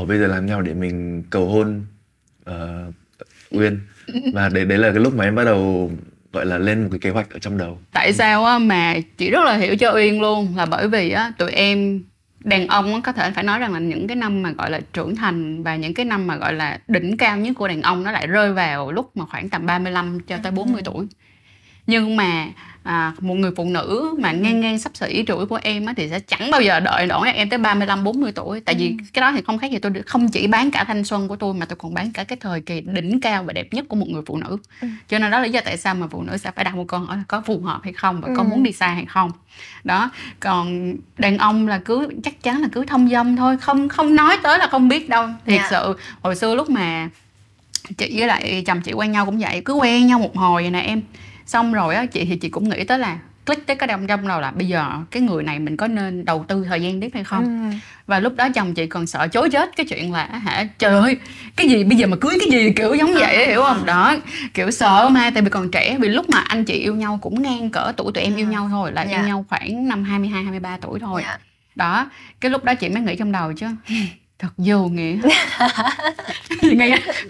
bây giờ làm nhau để mình cầu hôn Uyên. Và đấy là cái lúc mà em bắt đầu gọi là lên một cái kế hoạch ở trong đầu. Tại sao á mà chị rất là hiểu cho Uyên luôn, là bởi vì á tụi em đàn ông á, có thể phải nói rằng là những cái năm mà gọi là trưởng thành và những cái năm mà gọi là đỉnh cao nhất của đàn ông nó lại rơi vào lúc mà khoảng tầm 35 cho tới 40 tuổi. Nhưng mà một người phụ nữ mà ngang xấp xỉ tuổi của em á, thì sẽ chẳng bao giờ đợi nổi em tới 35-40 tuổi. Tại vì cái đó thì không khác gì tôi không chỉ bán cả thanh xuân của tôi, mà tôi còn bán cả cái thời kỳ đỉnh cao và đẹp nhất của một người phụ nữ. Cho nên đó là lý do tại sao mà phụ nữ sẽ phải đặt một câu hỏi là có phù hợp hay không và có muốn đi xa hay không. Đó. Còn đàn ông là cứ chắc chắn là cứ thông dong thôi, không nói tới là không biết đâu. Thiệt sự hồi xưa lúc mà chị với lại chồng chị quen nhau cũng vậy, cứ quen nhau một hồi vậy nè em. Xong rồi á, chị thì chị cũng nghĩ tới là click tới cái trong đầu là bây giờ cái người này mình có nên đầu tư thời gian tiếp hay không. Và lúc đó chồng chị còn sợ chối chết cái chuyện là trời ơi cái gì bây giờ mà cưới cái gì kiểu giống vậy, hiểu không. Đó, kiểu sợ mà, tại vì còn trẻ. Vì lúc mà anh chị yêu nhau cũng ngang cỡ tuổi tụi em yêu nhau thôi, là yêu nhau khoảng năm 22-23 tuổi thôi. Đó, cái lúc đó chị mới nghĩ trong đầu chứ thật vô nghĩa.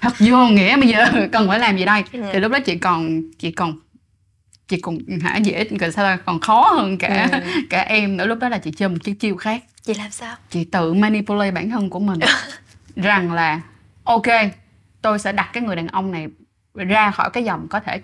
Thật vô nghĩa, bây giờ cần phải làm gì đây. Thì lúc đó chị còn dễ, còn khó hơn cả em nữa. Lúc đó là chị chơi một cái chiêu khác. Chị làm sao? Chị tự manipulate bản thân của mình rằng là ok, tôi sẽ đặt cái người đàn ông này ra khỏi cái dòng có thể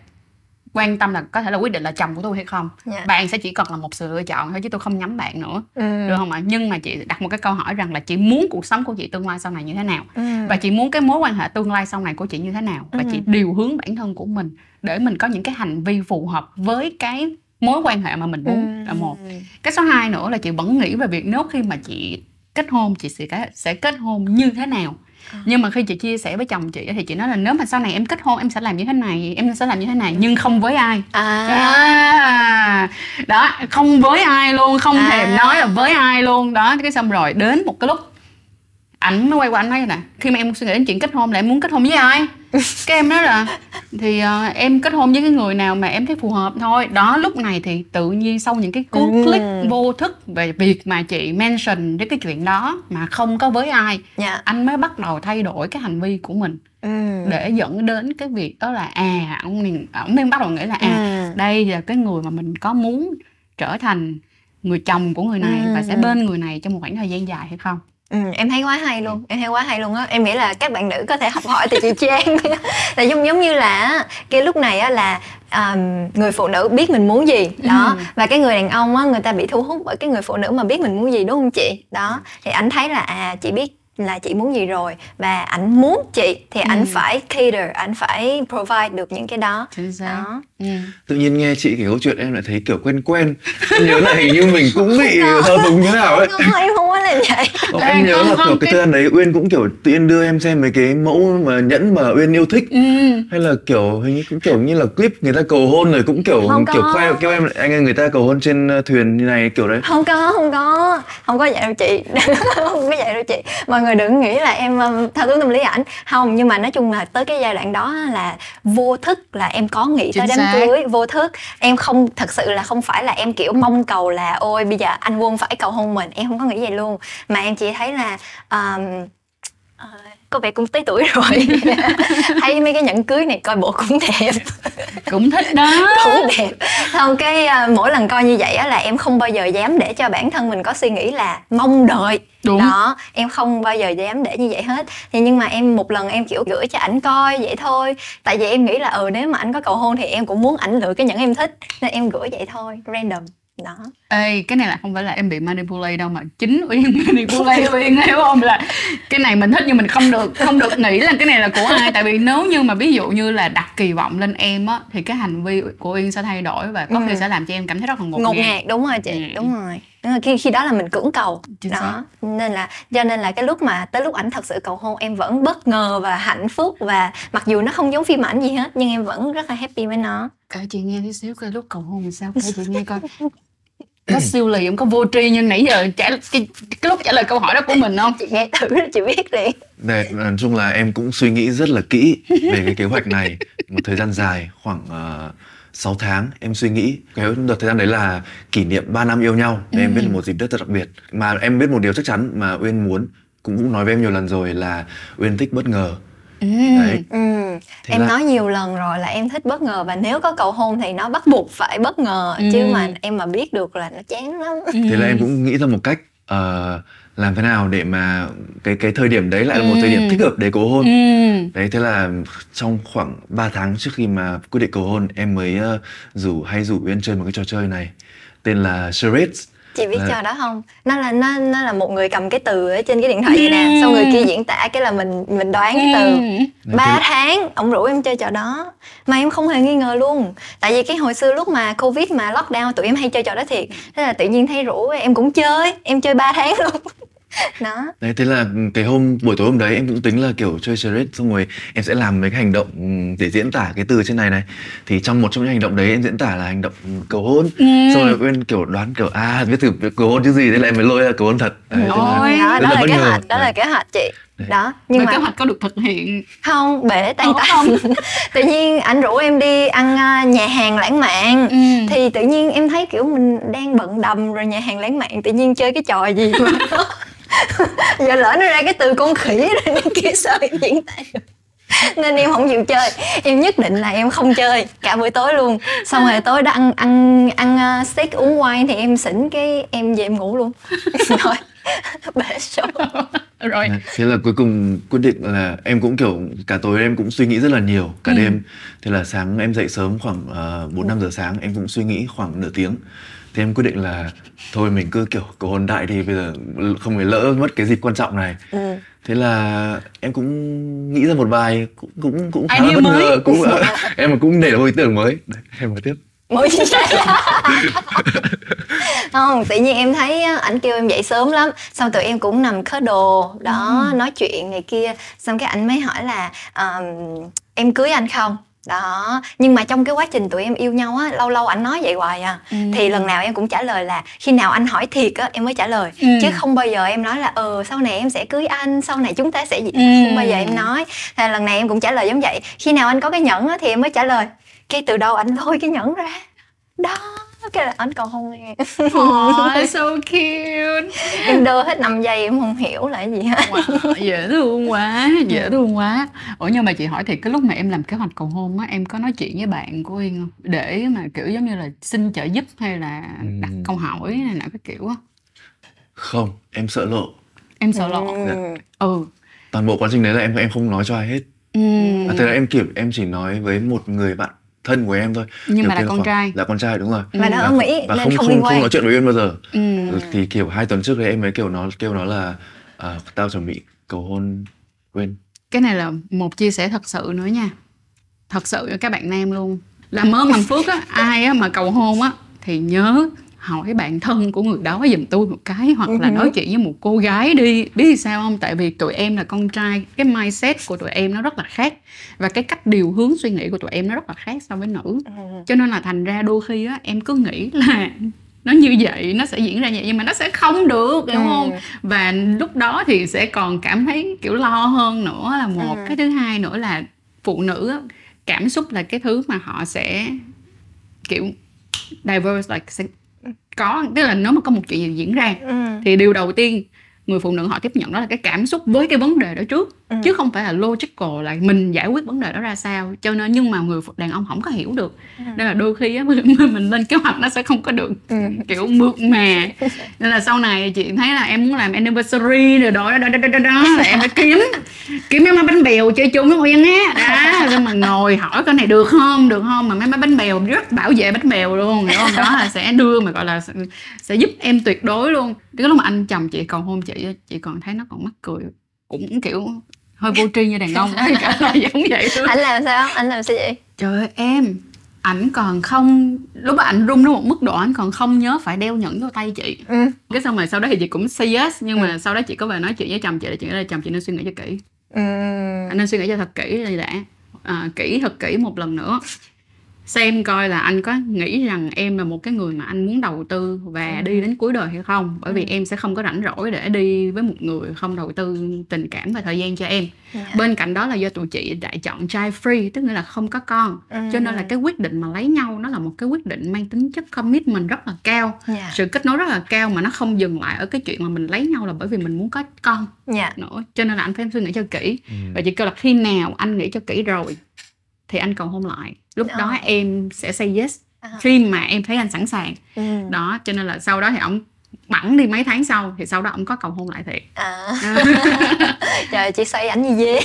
quan tâm là có thể là quyết định là chồng của tôi hay không. Bạn sẽ chỉ cần là một sự lựa chọn thôi, chứ tôi không nhắm bạn nữa. Được không ạ? Nhưng mà chị đặt một cái câu hỏi rằng là chị muốn cuộc sống của chị tương lai sau này như thế nào, và chị muốn cái mối quan hệ tương lai sau này của chị như thế nào, và chị điều hướng bản thân của mình để mình có những cái hành vi phù hợp với cái mối quan hệ mà mình muốn là một. Cái số 2 nữa là chị vẫn nghĩ về việc nếu khi mà chị kết hôn, chị sẽ kết hôn như thế nào. Nhưng mà khi chị chia sẻ với chồng chị thì chị nói là nếu mà sau này em kết hôn em sẽ làm như thế này, em sẽ làm như thế này, nhưng không với ai. Đó, không với ai luôn, không thèm nói là với ai luôn. Đó, cái xong rồi đến một cái lúc ảnh mới quay qua anh nói nè, khi mà em suy nghĩ đến chuyện kết hôn là em muốn kết hôn với ai? Cái em nói là thì em kết hôn với cái người nào mà em thấy phù hợp thôi. Đó, lúc này thì tự nhiên sau những cái cú click vô thức về việc mà chị mention cái chuyện đó mà không có với ai, anh mới bắt đầu thay đổi cái hành vi của mình để dẫn đến cái việc đó là ông mới bắt đầu nghĩ là đây là cái người mà mình có muốn trở thành người chồng của người này và sẽ bên người này trong một khoảng thời gian dài hay không. Em thấy quá hay luôn, á. Em nghĩ là các bạn nữ có thể học hỏi từ chị Trang. Tại giống như là cái lúc này á là người phụ nữ biết mình muốn gì đó, và cái người đàn ông á, người ta bị thu hút bởi cái người phụ nữ mà biết mình muốn gì, đúng không chị? Đó, thì anh thấy là chị biết là chị muốn gì rồi, và ảnh muốn chị thì ảnh phải cater, ảnh phải provide được những cái đó. Chính xác. Tự nhiên nghe chị kể câu chuyện em lại thấy kiểu quen. Em nhớ là hình như mình cũng bị thao túng thế nào ấy. Không, em không có làm vậy. Em nhớ là kiểu cái thời gian đấy Uyên cũng kiểu tự nhiên đưa em xem mấy cái mẫu mà nhẫn mà Uyên yêu thích. Hay là kiểu hình như cũng kiểu như là clip người ta cầu hôn rồi cũng kiểu khoe kêu em anh ơi người ta cầu hôn trên thuyền như này kiểu đấy. Không có vậy đâu chị. Không có vậy đâu chị. Mọi người đừng nghĩ là em thao túng tâm lý ảnh. Không, nhưng mà nói chung là tới cái giai đoạn đó là vô thức là em có nghĩ tới đám cưới, vô thức. Em không, thật sự là không phải là em kiểu mong cầu là ôi bây giờ anh Quân phải cầu hôn mình. Em không có nghĩ vậy luôn. Mà em chỉ thấy là có vẻ cũng tới tuổi rồi. Thấy mấy cái nhẫn cưới này coi bộ cũng đẹp. Cũng thích đó. Cũng đẹp. Xong cái mỗi lần coi như vậy á là em không bao giờ dám để cho bản thân mình có suy nghĩ là mong đợi. Đúng. Đó, em không bao giờ dám để như vậy hết. Thì nhưng mà em một lần em kiểu gửi cho ảnh coi vậy thôi. Tại vì em nghĩ là nếu mà ảnh có cầu hôn thì em cũng muốn ảnh lựa cái nhẫn em thích, nên em gửi vậy thôi, random. Đó. Ê, cái này là không phải là em bị manipulate đâu, mà chính Uyên manipulate Uyên, hiểu không? Là cái này mình thích nhưng mình không được nghĩ là cái này là của ai. Tại vì nếu như mà ví dụ như là đặt kỳ vọng lên em á, thì cái hành vi của Uyên sẽ thay đổi và có khi sẽ làm cho em cảm thấy rất là ngột ngạt. Đúng rồi chị, đúng rồi. Khi đó là mình cưỡng cầu. Đó. Cho nên là cái lúc mà tới lúc ảnh thật sự cầu hôn, em vẫn bất ngờ và hạnh phúc, và mặc dù nó không giống phim ảnh gì hết nhưng em vẫn rất là happy với nó. Kể chị nghe tí xíu coi lúc cầu hôn làm sao, kể chị nghe coi. Có siêu lì không, có vô tri nhưng nãy giờ cái lúc trả lời câu hỏi đó của mình không? Chị nghe thử chị biết liền. Nói chung là em cũng suy nghĩ rất là kỹ về cái kế hoạch này một thời gian dài, khoảng 6 tháng em suy nghĩ. Cái đợt thời gian đấy là kỷ niệm 3 năm yêu nhau, nên em biết là một dịp rất đặc biệt. Mà em biết một điều chắc chắn mà Uyên muốn, cũng nói với em nhiều lần rồi, là Uyên thích bất ngờ. Đấy. Em nói nhiều lần rồi là em thích bất ngờ, và nếu có cầu hôn thì nó bắt buộc phải bất ngờ, chứ mà em mà biết được là nó chán lắm. Thế là em cũng nghĩ ra một cách làm thế nào để mà cái thời điểm đấy lại là một thời điểm thích hợp để cầu hôn. Đấy, thế là trong khoảng 3 tháng trước khi mà quyết định cầu hôn, em mới rủ Uyên chơi một cái trò chơi này tên là Charades. Chị biết trò đó không? Nó là một người cầm cái từ ở trên cái điện thoại vậy nè, xong người kia diễn tả cái là mình đoán cái từ. 3 tháng ông rủ em chơi trò đó mà em không hề nghi ngờ luôn. Tại vì cái hồi xưa lúc mà Covid mà lockdown tụi em hay chơi trò đó thiệt. Thế là tự nhiên thấy rủ em cũng chơi, em chơi 3 tháng luôn. Đó. Đấy, thế là cái buổi tối hôm đấy em cũng tính là kiểu chơi charade, xong rồi em sẽ làm mấy cái hành động để diễn tả cái từ trên này. Thì trong một trong những hành động đấy em diễn tả là hành động cầu hôn. Xong rồi Uyên kiểu đoán kiểu biết thử cầu hôn chứ gì, thế lại em mới lôi ra cầu hôn thật. Đấy, đó là kế hoạch, đó là kế hoạch chị. Đấy. Đó, nhưng mà kế hoạch có được thực hiện không? Bể tan tành. Tự nhiên anh rủ em đi ăn nhà hàng lãng mạn, thì tự nhiên em thấy kiểu mình đang bận đầm rồi, nhà hàng lãng mạn tự nhiên chơi cái trò gì mà giờ lỡ nó ra cái từ con khỉ rồi kia sao em diễn tả được. Nên em không chịu chơi, em nhất định là em không chơi cả buổi tối luôn. Xong rồi tối đó ăn steak uống wine thì em xỉn cái em về em ngủ luôn. Rồi bể show. Rồi thế là cuối cùng quyết định là em cũng kiểu cả tối em cũng suy nghĩ rất là nhiều cả đêm. Thế là sáng em dậy sớm khoảng 4-5 giờ sáng, em cũng suy nghĩ khoảng nửa tiếng. Thì em quyết định là thôi mình cứ kiểu cầu hôn đại đi, bây giờ không phải lỡ mất cái dịp quan trọng này. Thế là em cũng nghĩ ra một bài cũng khá là bất ngờ, em cũng nảy ra một ý tưởng mới. Đấy, em nói tiếp. Không, tự nhiên em thấy ảnh kêu em dậy sớm lắm, xong tụi em cũng nằm khớ đồ đó, nói chuyện này kia, xong cái ảnh mới hỏi là em cưới anh không đó. Nhưng mà trong cái quá trình tụi em yêu nhau á, lâu lâu ảnh nói vậy hoài à. Thì lần nào em cũng trả lời là khi nào anh hỏi thiệt á em mới trả lời, chứ không bao giờ em nói là sau này em sẽ cưới anh, sau này chúng ta sẽ gì. Không bao giờ em nói. Thì lần này em cũng trả lời giống vậy, khi nào anh có cái nhẫn á thì em mới trả lời. Cái từ đâu anh lôi cái nhẫn ra đó, cái là anh còn không nghe. Oh, so cute. Em đơ hết 5 giây em không hiểu là cái gì hết. Wow, dễ thương quá, dễ thương quá. Ủa nhưng mà chị hỏi thiệt, cái lúc mà em làm kế hoạch cầu hôn á, em có nói chuyện với bạn của Uyên không? Để mà kiểu giống như là xin trợ giúp hay là đặt câu hỏi này nọ cái kiểu á? Không, em sợ lộ. Em sợ lộ. Toàn bộ quá trình đấy là em không nói cho ai hết. Thế là em chỉ nói với một người bạn thân của em thôi. Nhưng mà là con trai. Là con trai, đúng rồi. Và nó ở Mỹ và nên không nói chuyện với Uyên bao giờ. Thì kiểu 2 tuần trước đấy em mới kêu nó là tao chuẩn bị cầu hôn Uyên. Cái này là một chia sẻ thật sự nữa nha. Thật sự cho các bạn nam luôn. Làm ơn làm phước á, ai á mà cầu hôn á thì nhớ hỏi bạn thân của người đó giùm tôi một cái, hoặc là nói chuyện với một cô gái đi. Biết sao không? Tại vì tụi em là con trai, cái mindset của tụi em nó rất là khác, và cái cách điều hướng suy nghĩ của tụi em nó rất là khác so với nữ. Cho nên là thành ra đôi khi á em cứ nghĩ là nó như vậy, nó sẽ diễn ra như vậy, nhưng mà nó sẽ không được, đúng không? Và lúc đó thì sẽ còn cảm thấy kiểu lo hơn nữa là một. Cái thứ hai nữa là phụ nữ á, cảm xúc là cái thứ mà họ sẽ kiểu diverse, like sẽ có, tức là nếu mà có một chuyện gì diễn ra thì điều đầu tiên người phụ nữ họ tiếp nhận đó là cái cảm xúc với cái vấn đề đó trước, chứ không phải là logical là mình giải quyết vấn đề đó ra sao. Cho nên nhưng mà người đàn ông không có hiểu được, nên là đôi khi á mình lên kế hoạch nó sẽ không có được kiểu mượt mà. Nên là sau này chị thấy là em muốn làm anniversary rồi đó là em phải kiếm mấy má bánh bèo chơi chung với Uyên á đó, rồi mà ngồi hỏi cái này được không mà mấy má bánh bèo rất bảo vệ bánh bèo luôn, hiểu không? Đó là sẽ đưa mà gọi là sẽ giúp em tuyệt đối luôn. Cái lúc mà anh chồng chị cầu hôn chị còn thấy nó còn mắc cười, cũng kiểu hơi vô tri như đàn ông đó, cả là giống vậy luôn. Anh làm sao vậy? Trời ơi em, ảnh còn không, lúc mà ảnh run đến một mức độ ảnh còn không nhớ phải đeo nhẫn vô tay chị. Cái xong rồi sau đó thì chị cũng say yes, nhưng mà sau đó chị có về nói chuyện với chồng chị là chuyện đó là chồng chị nên suy nghĩ cho kỹ. Anh nên suy nghĩ cho thật kỹ đi đã, kỹ thật kỹ một lần nữa. xem coi là anh có nghĩ rằng em là một cái người mà anh muốn đầu tư và đi đến cuối đời hay không. Bởi vì em sẽ không có rảnh rỗi để đi với một người không đầu tư tình cảm và thời gian cho em. Bên cạnh đó là do tụi chị lại chọn child free, tức nghĩa là không có con. Cho nên là cái quyết định mà lấy nhau nó là một cái quyết định mang tính chất commitment rất là cao, sự kết nối rất là cao, mà nó không dừng lại ở cái chuyện mà mình lấy nhau là bởi vì mình muốn có con nữa. Cho nên là anh phải suy nghĩ cho kỹ. Và chỉ kêu là khi nào anh nghĩ cho kỹ rồi thì anh cầu hôn lại, lúc đó em sẽ say yes khi mà em thấy anh sẵn sàng. Đó, cho nên là sau đó thì ổng bẵng đi mấy tháng sau thì sau đó ổng có cầu hôn lại thiệt. Trời, chị xoay ảnh như dế.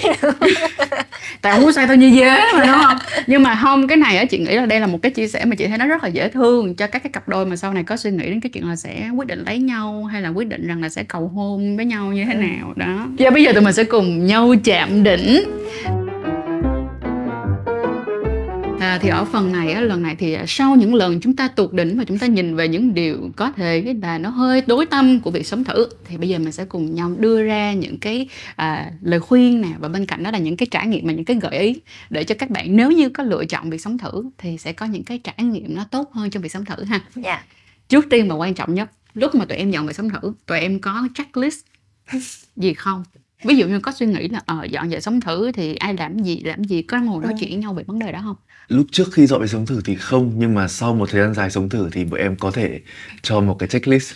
Tại không có xoay tao như dế mà, đúng không? Nhưng mà không, cái này á, chị nghĩ là đây là một cái chia sẻ mà chị thấy nó rất là dễ thương cho các cái cặp đôi mà sau này có suy nghĩ đến cái chuyện là sẽ quyết định lấy nhau hay là quyết định rằng là sẽ cầu hôn với nhau như thế nào đó. Và bây giờ tụi mình sẽ cùng nhau chạm đỉnh. Thì ở phần này á, lần này thì sau những lần chúng ta tụt đỉnh và chúng ta nhìn về những điều có thể là nó hơi đối tâm của việc sống thử, thì bây giờ mình sẽ cùng nhau đưa ra những cái lời khuyên nè, và bên cạnh đó là những cái trải nghiệm và những cái gợi ý để cho các bạn nếu như có lựa chọn việc sống thử thì sẽ có những cái trải nghiệm nó tốt hơn trong việc sống thử ha. Trước tiên và quan trọng nhất, lúc mà tụi em dọn việc sống thử, tụi em có checklist gì không? Ví dụ như có suy nghĩ là dọn về sống thử thì ai làm gì, có ngồi nói chuyện với nhau về vấn đề đó không? Lúc trước khi dọn về sống thử thì không, nhưng mà sau một thời gian dài sống thử thì bọn em có thể cho một cái checklist.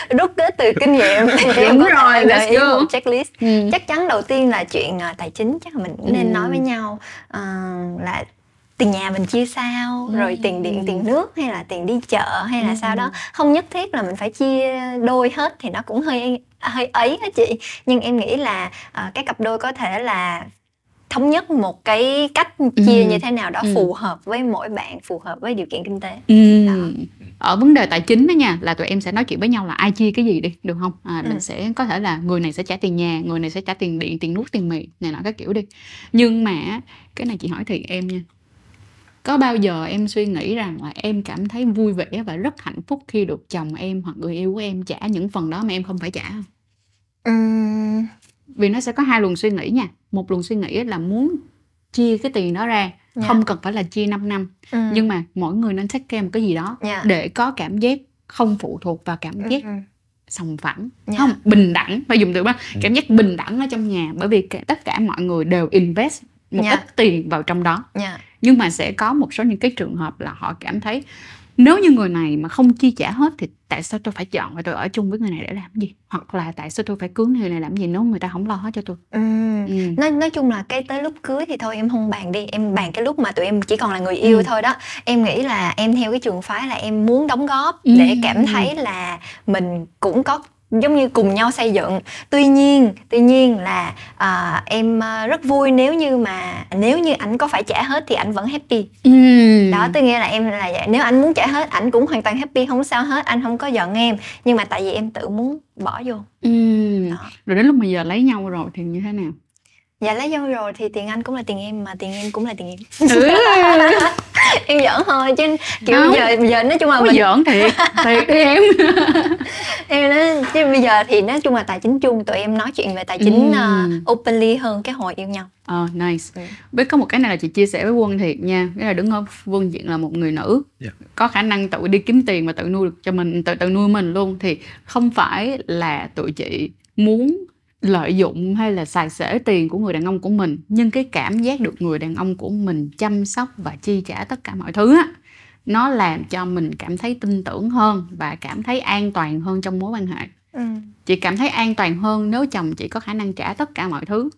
Rút kết từ kinh nghiệm thì đúng rồi, let's go. Checklist. Chắc chắn đầu tiên là chuyện tài chính, chắc là mình cũng nên nói với nhau là tiền nhà mình chia sao, rồi tiền điện, tiền nước, hay là tiền đi chợ, hay là sao đó. Không nhất thiết là mình phải chia đôi hết thì nó cũng hơi ấy á chị. Nhưng em nghĩ là các cặp đôi có thể là thống nhất một cái cách chia như thế nào đó phù hợp với mỗi bạn, phù hợp với điều kiện kinh tế. Ở vấn đề tài chính đó nha, là tụi em sẽ nói chuyện với nhau là ai chia cái gì đi, được không? Mình sẽ có thể là người này sẽ trả tiền nhà, người này sẽ trả tiền điện, tiền nước, tiền mì này nọ các kiểu đi. Nhưng mà cái này chị hỏi thiệt em nha, có bao giờ em suy nghĩ rằng là em cảm thấy vui vẻ và rất hạnh phúc khi được chồng em hoặc người yêu của em trả những phần đó mà em không phải trả không? Vì nó sẽ có hai luồng suy nghĩ nha. Một luồng suy nghĩ là muốn chia cái tiền đó ra, không cần phải là chia 5 năm, nhưng mà mỗi người nên take care một cái gì đó để có cảm giác không phụ thuộc vào cảm giác sòng phẳng, không bình đẳng, phải dùng từ đó, cảm giác bình đẳng ở trong nhà, bởi vì tất cả mọi người đều invest một ít tiền vào trong đó. Nhưng mà sẽ có một số những cái trường hợp là họ cảm thấy nếu như người này mà không chi trả hết thì tại sao tôi phải chọn và tôi ở chung với người này để làm gì, hoặc là tại sao tôi phải cưới người này làm gì nếu người ta không lo hết cho tôi. Nói chung là cái tới lúc cưới thì thôi em không bàn đi, em bàn cái lúc mà tụi em chỉ còn là người yêu thôi đó. Em nghĩ là em theo cái trường phái là em muốn đóng góp để cảm thấy là mình cũng có giống như cùng nhau xây dựng. Tuy nhiên là em rất vui nếu như ảnh có phải trả hết thì ảnh vẫn happy. Đó, tôi nghe là em là vậy. Nếu anh muốn trả hết, ảnh cũng hoàn toàn happy, không sao hết, anh không có giận em. Nhưng mà tại vì em tự muốn bỏ vô. Rồi đến lúc mà giờ lấy nhau rồi thì như thế nào? Dạ lấy nhau rồi thì tiền anh cũng là tiền em, mà tiền em cũng là tiền em. Em giỡn thôi chứ kiểu giờ nói chung là mình giỡn thiệt đi em. Em nói chứ bây giờ thì nói chung là tài chính chung, tụi em nói chuyện về tài chính openly hơn cái hồi yêu nhau. Nice. Biết có một cái này là chị chia sẻ với Quân thiệt nha, cái là đứng ở phương diện là một người nữ có khả năng tự đi kiếm tiền và tự nuôi được cho mình, tự nuôi mình luôn, thì không phải là tụi chị muốn lợi dụng hay là xài xể tiền của người đàn ông của mình, nhưng cái cảm giác được người đàn ông của mình chăm sóc và chi trả tất cả mọi thứ á, nó làm cho mình cảm thấy tin tưởng hơn và cảm thấy an toàn hơn trong mối quan hệ. Chị cảm thấy an toàn hơn nếu chồng chị có khả năng trả tất cả mọi thứ,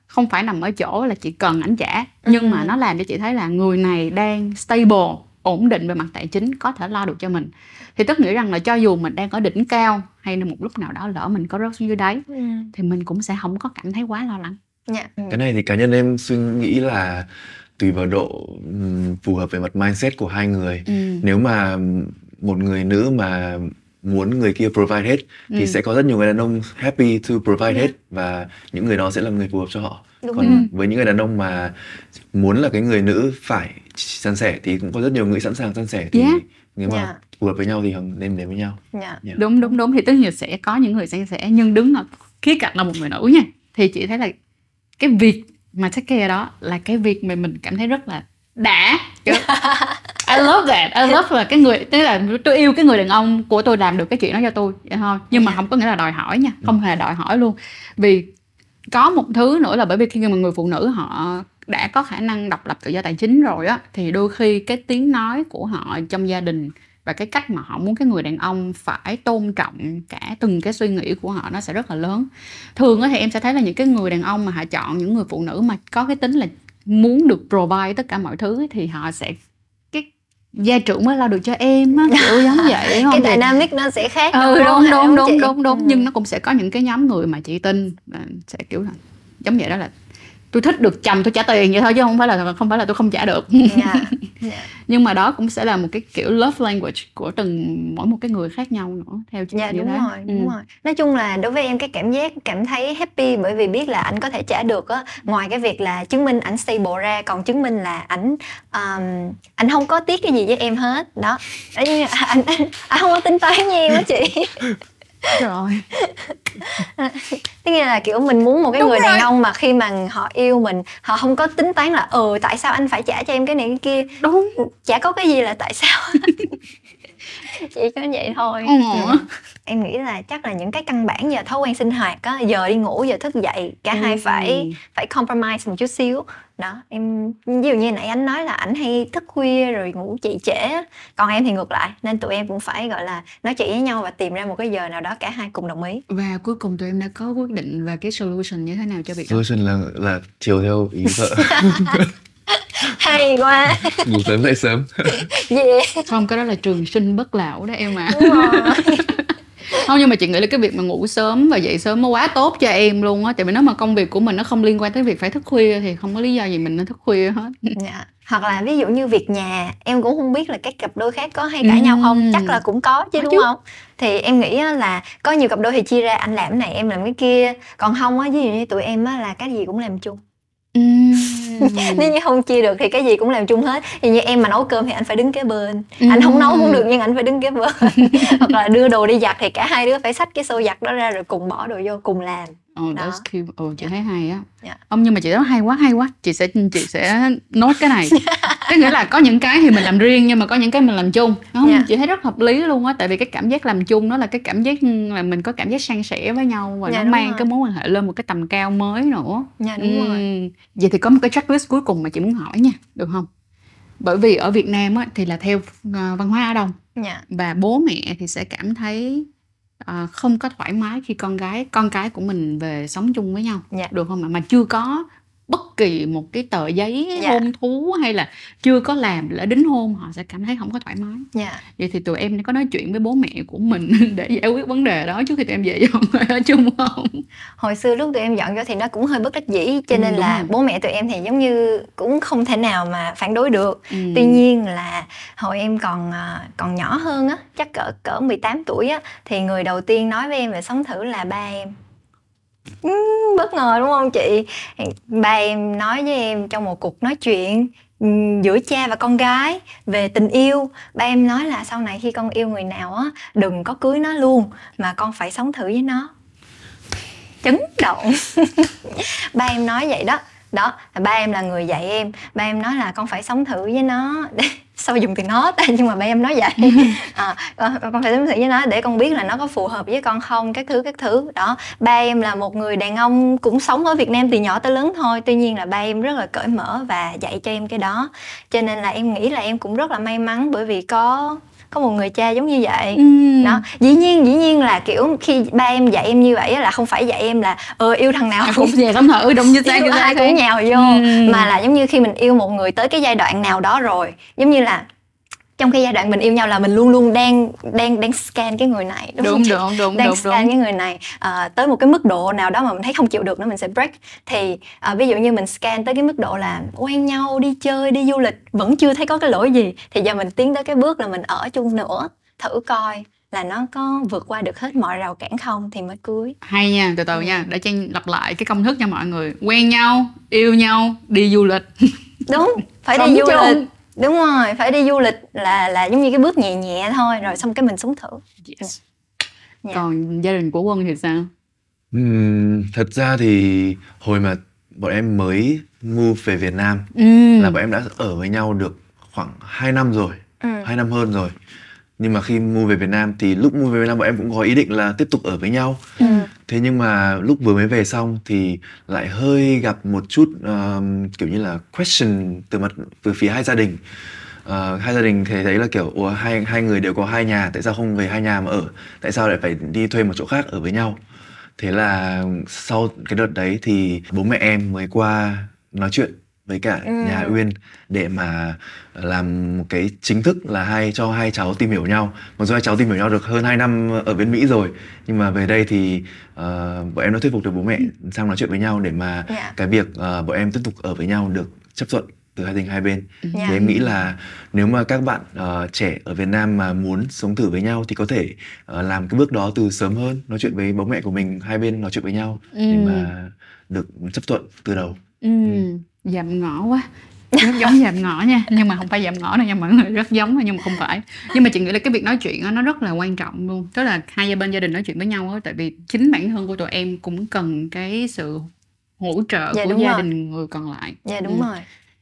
không phải nằm ở chỗ là chị cần ảnh trả, nhưng mà nó làm cho chị thấy là người này đang stable, ổn định về mặt tài chính, có thể lo được cho mình. Thì tức nghĩa rằng là cho dù mình đang ở đỉnh cao hay là một lúc nào đó lỡ mình có rớt xuống dưới đáy thì mình cũng sẽ không có cảm thấy quá lo lắng. Cái này thì cá nhân em suy nghĩ là tùy vào độ phù hợp về mặt mindset của hai người. Nếu mà một người nữ mà muốn người kia provide hết thì sẽ có rất nhiều người đàn ông happy to provide hết, và những người đó sẽ là người phù hợp cho họ. Còn với những người đàn ông mà muốn là cái người nữ phải san sẻ thì cũng có rất nhiều người sẵn sàng san sẻ, thì nếu mà phù hợp với nhau thì nên đến với nhau. Đúng thì tất nhiên sẽ có những người san sẻ, nhưng đứng ở khía cạnh là một người nữ nha, thì chị thấy là cái việc mà take care đó là cái việc mà mình cảm thấy rất là đã kiểu, I love that, I love là cái người, tức là tôi yêu cái người đàn ông của tôi làm được cái chuyện đó cho tôi vậy thôi. Nhưng mà không có nghĩa là đòi hỏi nha, không hề đòi hỏi luôn. Vì có một thứ nữa là bởi vì khi mà người phụ nữ họ đã có khả năng độc lập tự do tài chính rồi á, thì đôi khi cái tiếng nói của họ trong gia đình và cái cách mà họ muốn cái người đàn ông phải tôn trọng cả từng cái suy nghĩ của họ nó sẽ rất là lớn. Thường thì em sẽ thấy là những cái người đàn ông mà họ chọn những người phụ nữ mà có cái tính là muốn được provide tất cả mọi thứ thì họ sẽ cái gia trưởng mới lo được cho em á, kiểu giống vậy không? Cái dynamic nó sẽ khác. Đúng. Nhưng nó cũng sẽ có những cái nhóm người mà chị tin sẽ kiểu là giống vậy đó, là tôi thích được chồng tôi trả tiền vậy thôi chứ không phải là tôi không trả được. Nhưng mà đó cũng sẽ là một cái kiểu love language của mỗi một cái người khác nhau nữa theo chị. Đúng rồi. Nói chung là đối với em cái cảm thấy happy bởi vì biết là ảnh có thể trả được á, ngoài cái việc là chứng minh ảnh stable ra, còn chứng minh là ảnh không có tiếc cái gì với em hết đó. Anh không có tính toán với em á chị. Rồi. Tức là kiểu mình muốn một cái người đàn ông mà khi mà họ yêu mình, họ không có tính toán là tại sao anh phải trả cho em cái này cái kia. Đúng. Chả có cái gì là tại sao. Chỉ có vậy thôi. Em nghĩ là chắc là những cái căn bản giờ thói quen sinh hoạt á, giờ đi ngủ, giờ thức dậy, cả hai phải compromise một chút xíu. Đó, em ví dụ như nãy anh nói là ảnh hay thức khuya rồi ngủ dậy trễ, còn em thì ngược lại, nên tụi em cũng phải gọi là nói chuyện với nhau và tìm ra một cái giờ nào đó cả hai cùng đồng ý. Và cuối cùng tụi em đã có quyết định và cái solution như thế nào cho việc đó? Solution là chiều theo ý vợ. Hay quá. Ngủ sớm dậy sớm. Không, cái đó là trường sinh bất lão đó em ạ. Đúng rồi. Không, nhưng mà chị nghĩ là cái việc mà ngủ sớm và dậy sớm nó quá tốt cho em luôn á. Tại vì nếu mà công việc của mình nó không liên quan tới việc phải thức khuya thì không có lý do gì mình nên thức khuya hết. Dạ. Hoặc là ví dụ như việc nhà, em cũng không biết là các cặp đôi khác có hay cãi nhau không. Chắc là cũng có chứ, đúng không? Thì em nghĩ là có nhiều cặp đôi thì chia ra, anh làm cái này em làm cái kia. Còn không á, ví dụ như tụi em á là cái gì cũng làm chung. Nếu như không chia được thì cái gì cũng làm chung hết. Thì như em mà nấu cơm thì anh phải đứng kế bên, anh không nấu cũng được nhưng anh phải đứng kế bên. Hoặc là đưa đồ đi giặt thì cả hai đứa phải xách cái xô giặt đó ra rồi cùng bỏ đồ vô cùng làm. That's cute. Chị thấy hay á. Nhưng mà chị nói hay quá. Chị sẽ nốt cái này. Cái nghĩa là có những cái thì mình làm riêng nhưng mà có những cái mình làm chung, đúng không? Chị thấy rất hợp lý luôn á. Tại vì cái cảm giác làm chung đó là cái cảm giác là mình có cảm giác san sẻ với nhau và nó mang cái mối quan hệ lên một cái tầm cao mới nữa. Đúng rồi. Vậy thì có một cái checklist cuối cùng mà chị muốn hỏi nha, được không? Bởi vì ở Việt Nam á thì là theo văn hóa Á Đông, và bố mẹ thì sẽ cảm thấy không có thoải mái khi con cái của mình về sống chung với nhau, được không ạ? Mà chưa có bất kỳ một cái tờ giấy hôn thú hay là chưa có làm lễ đính hôn, họ sẽ cảm thấy không có thoải mái. Vậy thì tụi em có nói chuyện với bố mẹ của mình để giải quyết vấn đề đó trước khi tụi em về dọn ở chung không? Hồi xưa lúc tụi em dọn vô thì nó cũng hơi bất đắc dĩ, cho nên là bố mẹ tụi em thì giống như cũng không thể nào mà phản đối được. Tuy nhiên là hồi em còn nhỏ hơn á, chắc cỡ 18 tuổi á, thì người đầu tiên nói với em về sống thử là ba em. Bất ngờ đúng không chị? Ba em nói với em trong một cuộc nói chuyện giữa cha và con gái về tình yêu. Ba em nói là sau này khi con yêu người nào á, đừng có cưới nó luôn mà con phải sống thử với nó. Chấn động. Ba em nói vậy đó. Đó, ba em là người dạy em. Ba em nói là con phải sống thử với nó. Sao dùng từ nó ta, nhưng mà ba em nói vậy. Con phải sống thử với nó để con biết là nó có phù hợp với con không, các thứ đó. Ba em là một người đàn ông cũng sống ở Việt Nam từ nhỏ tới lớn thôi, tuy nhiên là ba em rất là cởi mở và dạy cho em cái đó. Cho nên là em nghĩ là em cũng rất là may mắn bởi vì có một người cha giống như vậy. Đó, dĩ nhiên là kiểu khi ba em dạy em như vậy là không phải dạy em là yêu thằng nào cũng về sống thử đúng như ai cũng nhào vô, mà là giống như khi mình yêu một người tới cái giai đoạn nào đó rồi, giống như là trong cái giai đoạn mình yêu nhau là mình luôn luôn đang scan cái người này, đúng scan cái người này tới một cái mức độ nào đó mà mình thấy không chịu được nữa mình sẽ break. Thì ví dụ như mình scan tới cái mức độ là quen nhau, đi chơi, đi du lịch vẫn chưa thấy có cái lỗi gì, thì giờ mình tiến tới cái bước là mình ở chung nữa, thử coi là nó có vượt qua được hết mọi rào cản không thì mới cưới. Hay nha, từ từ nha, để Trang lặp lại cái công thức cho mọi người. Quen nhau, yêu nhau, đi du lịch. Đúng, phải đi du lịch. Đúng rồi, phải đi du lịch là giống như cái bước nhẹ nhẹ thôi, rồi xong cái mình sống thử. Còn gia đình của Quân thì sao? Thật ra thì hồi mà bọn em mới move về Việt Nam là bọn em đã ở với nhau được khoảng 2 năm rồi, 2 năm hơn rồi. Nhưng mà khi move về Việt Nam thì lúc move về Việt Nam bọn em cũng có ý định là tiếp tục ở với nhau. Thế nhưng mà lúc vừa mới về xong thì lại hơi gặp một chút kiểu như là question từ phía hai gia đình. Hai gia đình thì thấy là kiểu ủa, hai người đều có 2 nhà, tại sao không về 2 nhà mà ở? Tại sao lại phải đi thuê một chỗ khác ở với nhau? Thế là sau cái đợt đấy thì bố mẹ em mới qua nói chuyện với cả nhà Uyên để mà làm một cái chính thức là cho hai cháu tìm hiểu nhau. Mặc dù hai cháu tìm hiểu nhau được hơn 2 năm ở bên Mỹ rồi, nhưng mà về đây thì bọn em đã thuyết phục được bố mẹ sang nói chuyện với nhau để mà cái việc bọn em tiếp tục ở với nhau được chấp thuận từ hai hai bên. Thì em nghĩ là nếu mà các bạn trẻ ở Việt Nam mà muốn sống thử với nhau thì có thể làm cái bước đó từ sớm hơn, nói chuyện với bố mẹ của mình, hai bên nói chuyện với nhau để mà được chấp thuận từ đầu. Dạm ngõ quá, rất giống dạm ngõ nha, nhưng mà không phải dạm ngõ đâu nha mọi người, rất giống nhưng mà không phải. Nhưng mà chị nghĩ là cái việc nói chuyện đó, nó rất là quan trọng luôn, tức là hai bên gia đình nói chuyện với nhau đó, tại vì chính bản thân của tụi em cũng cần cái sự hỗ trợ của gia đình người còn lại. Dạ đúng rồi.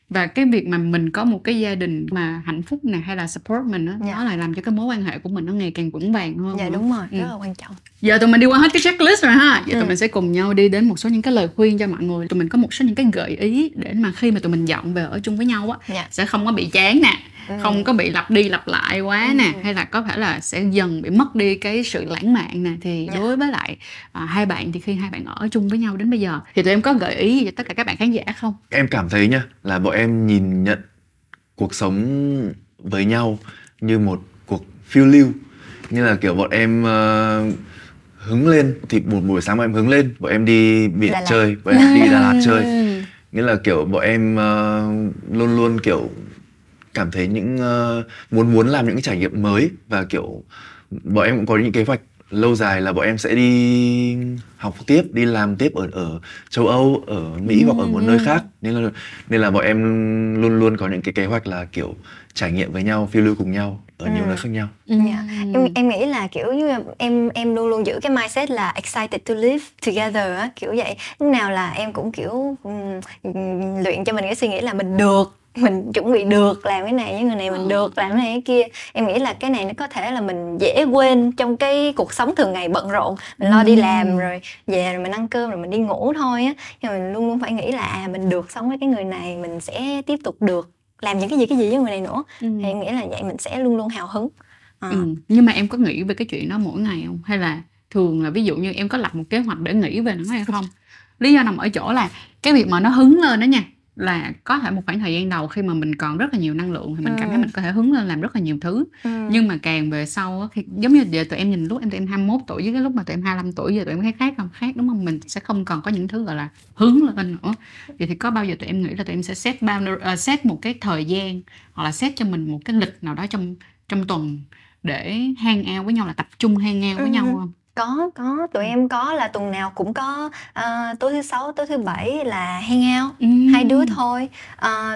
Và cái việc mà mình có một cái gia đình mà hạnh phúc này hay là support mình đó, nó lại làm cho cái mối quan hệ của mình nó ngày càng vững vàng hơn. Dạ đúng rồi, rất là quan trọng. Giờ tụi mình đi qua hết cái checklist rồi ha. Giờ tụi mình sẽ cùng nhau đi đến một số những cái lời khuyên cho mọi người. Tụi mình có một số những cái gợi ý để mà khi mà tụi mình dọn về ở chung với nhau á, sẽ không có bị chán nè, không có bị lặp đi lặp lại quá nè, hay là có thể là sẽ dần bị mất đi cái sự lãng mạn nè. Thì đối với lại hai bạn thì khi hai bạn ở chung với nhau đến bây giờ thì tụi em có gợi ý gì cho tất cả các bạn khán giả không? Em cảm thấy nha, là bọn em nhìn nhận cuộc sống với nhau như một cuộc phiêu lưu. Như là kiểu bọn em hứng lên thì một buổi sáng bọn em hứng lên, bọn em đi biển chơi, bọn em đi Đà Lạt chơi. Nghĩa là kiểu bọn em luôn luôn kiểu cảm thấy những muốn làm những cái trải nghiệm mới, và kiểu bọn em cũng có những kế hoạch lâu dài là bọn em sẽ đi học tiếp, đi làm tiếp ở châu Âu, ở Mỹ hoặc ở một nơi khác. Nên là bọn em luôn luôn có những cái kế hoạch là kiểu trải nghiệm với nhau, phiêu lưu cùng nhau ở nhiều nơi khác nhau. Em nghĩ là kiểu như em luôn luôn giữ cái mindset là excited to live together á, kiểu vậy. Lúc nào là em cũng kiểu luyện cho mình cái suy nghĩ là mình chuẩn bị được làm cái này với người này, mình được làm cái này cái kia. Em nghĩ là cái này nó có thể là mình dễ quên trong cái cuộc sống thường ngày bận rộn, mình lo đi làm rồi về rồi mình ăn cơm rồi mình đi ngủ thôi á. Nhưng mà mình luôn luôn phải nghĩ là mình được sống với cái người này, mình sẽ tiếp tục được làm những cái gì với người này nữa. Thì em nghĩ là vậy mình sẽ luôn luôn hào hứng. Nhưng mà em có nghĩ về cái chuyện đó mỗi ngày không? Hay là thường là ví dụ như em có lập một kế hoạch để nghĩ về nó hay không? Lý do nằm ở chỗ là cái việc mà nó hứng lên đó nha, là có thể một khoảng thời gian đầu khi mà mình còn rất là nhiều năng lượng thì mình cảm thấy mình có thể hứng lên làm rất là nhiều thứ. Nhưng mà càng về sau á, giống như giờ tụi em nhìn lúc tụi em 21 tuổi với cái lúc mà tụi em 25 tuổi giờ tụi em thấy khác không? Khác đúng không? Mình sẽ không còn có những thứ gọi là hứng lên nữa. Vậy thì có bao giờ tụi em nghĩ là tụi em sẽ set một cái thời gian hoặc là set cho mình một cái lịch nào đó trong tuần để hang out với nhau, là tập trung hang out với nhau không? Có, tụi em có là tuần nào cũng có tối thứ 6, tối thứ 7 là hang out, hai đứa thôi.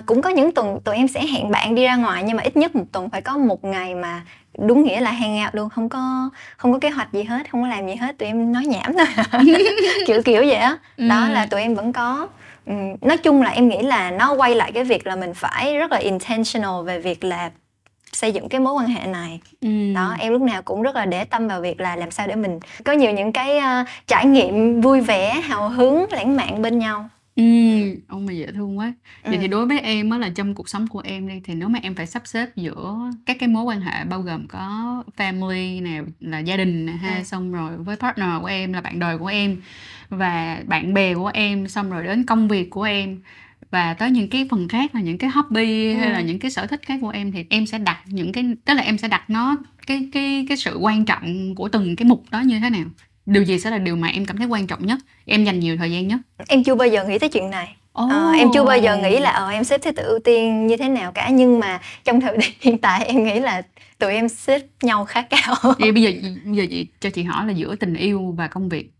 Cũng có những tuần tụi em sẽ hẹn bạn đi ra ngoài, nhưng mà ít nhất một tuần phải có một ngày mà đúng nghĩa là hang out luôn, không có kế hoạch gì hết, không có làm gì hết, tụi em nói nhảm thôi. kiểu vậy á. Đó là tụi em vẫn có. Nói chung là em nghĩ là nó quay lại cái việc là mình phải rất là intentional về việc là xây dựng cái mối quan hệ này. Đó, em lúc nào cũng rất là để tâm vào việc là làm sao để mình có nhiều những cái trải nghiệm vui vẻ, hào hứng, lãng mạn bên nhau. Ông mà dễ thương quá. Vậy thì đối với em á, là trong cuộc sống của em đi, thì nếu mà em phải sắp xếp giữa các cái mối quan hệ bao gồm có family nè, là gia đình nè ha, xong rồi với partner của em là bạn đời của em, và bạn bè của em, xong rồi đến công việc của em, và tới những cái phần khác là những cái hobby hay là những cái sở thích khác của em, thì em sẽ đặt những cái, tức là em sẽ đặt nó cái sự quan trọng của từng cái mục đó như thế nào? Điều gì sẽ là điều mà em cảm thấy quan trọng nhất, em dành nhiều thời gian nhất? Em chưa bao giờ nghĩ tới chuyện này. Em chưa bao giờ nghĩ là em xếp thứ tự ưu tiên như thế nào cả, nhưng mà trong thời điểm hiện tại em nghĩ là tụi em xếp nhau khá cao. Vậy bây giờ chị cho chị hỏi là giữa tình yêu và công việc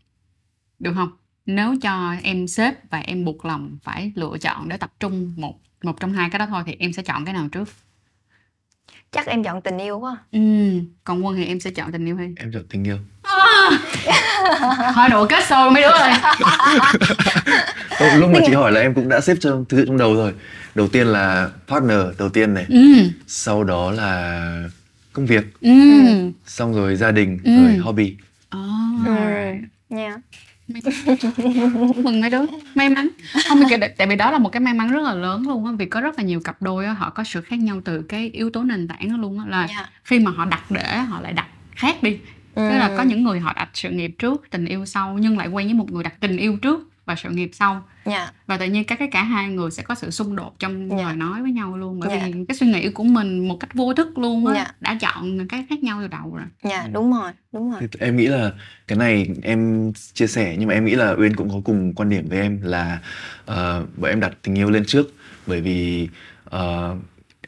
được không? Nếu cho em xếp và em buộc lòng phải lựa chọn để tập trung một trong hai cái đó thôi, thì em sẽ chọn cái nào trước? Chắc em chọn tình yêu quá. Còn Quân thì em sẽ chọn tình yêu hay? Em chọn tình yêu. Thôi đủ kết sâu mấy đứa ơi. Lúc mà chị hỏi là em cũng đã xếp trong đầu rồi. Đầu tiên là partner đầu tiên này, sau đó là công việc, xong rồi gia đình, rồi hobby. Yeah. Mừng mấy đứa may mắn không, tại vì đó là một cái may mắn rất là lớn luôn á, vì có rất là nhiều cặp đôi á, họ có sự khác nhau từ cái yếu tố nền tảng đó luôn á, là khi mà họ đặt để họ lại đặt khác đi. Tức là có những người họ đặt sự nghiệp trước, tình yêu sau, nhưng lại quen với một người đặt tình yêu trước và sự nghiệp sau. Và tự nhiên cả hai người sẽ có sự xung đột trong lời nói với nhau luôn, bởi vì cái suy nghĩ của mình một cách vô thức luôn á đã chọn cái khác nhau từ đầu rồi. Đúng rồi. Thì em nghĩ là cái này em chia sẻ, nhưng mà em nghĩ là Uyên cũng có cùng quan điểm với em là bọn em đặt tình yêu lên trước, bởi vì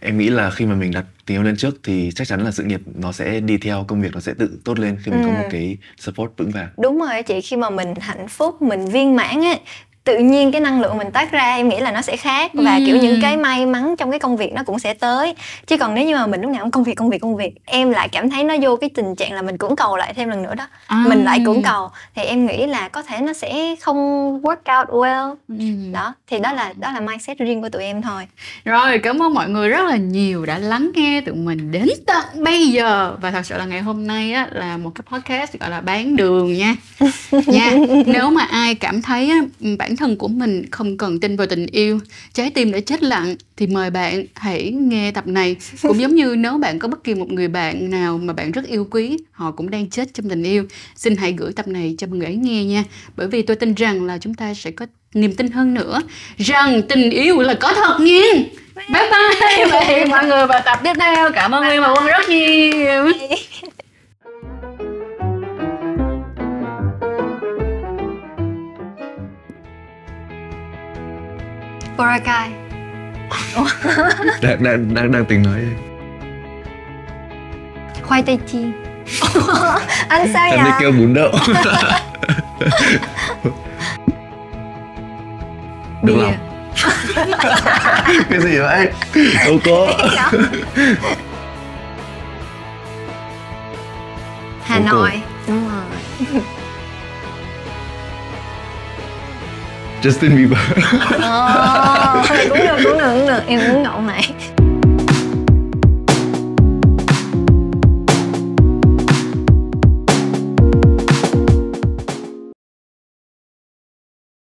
em nghĩ là khi mà mình đặt tình yêu lên trước thì chắc chắn là sự nghiệp nó sẽ đi theo, công việc nó sẽ tự tốt lên khi mình có một cái support vững vàng. Đúng rồi chị, khi mà mình hạnh phúc, mình viên mãn á, tự nhiên cái năng lượng mình toát ra em nghĩ là nó sẽ khác, và kiểu những cái may mắn trong cái công việc nó cũng sẽ tới. Chứ còn nếu như mà mình lúc nào cũng công việc, em lại cảm thấy nó vô cái tình trạng là mình cưỡng cầu lại thêm lần nữa đó. Mình lại cưỡng cầu thì em nghĩ là có thể nó sẽ không work out well. Đó, thì đó là mindset riêng của tụi em thôi. Rồi, cảm ơn mọi người rất là nhiều đã lắng nghe tụi mình đến tận bây giờ. Và thật sự là ngày hôm nay á, là một cái podcast gọi là bán đường nha. Nếu mà ai cảm thấy á, bản thân của mình không cần tin vào tình yêu, trái tim đã chết lặng, thì mời bạn hãy nghe tập này. Cũng giống như nếu bạn có bất kỳ một người bạn nào mà bạn rất yêu quý, họ cũng đang chết trong tình yêu, xin hãy gửi tập này cho mọi người ấy nghe nha. Bởi vì tôi tin rằng là chúng ta sẽ có niềm tin hơn nữa rằng tình yêu là có thật nha. Bye bye. Và hẹn mọi người vào tập tiếp theo. Cảm ơn Uyên và Quân rất nhiều. Boracay. đang tính nói. Khoai tây chiên. Anh sao Em vậy? đi kêu bún đậu. Được lòng. Cái gì vậy? Đâu có. Hà Nội. Đúng rồi. Justin Bieber. Cũng được. Em uống ngậu này.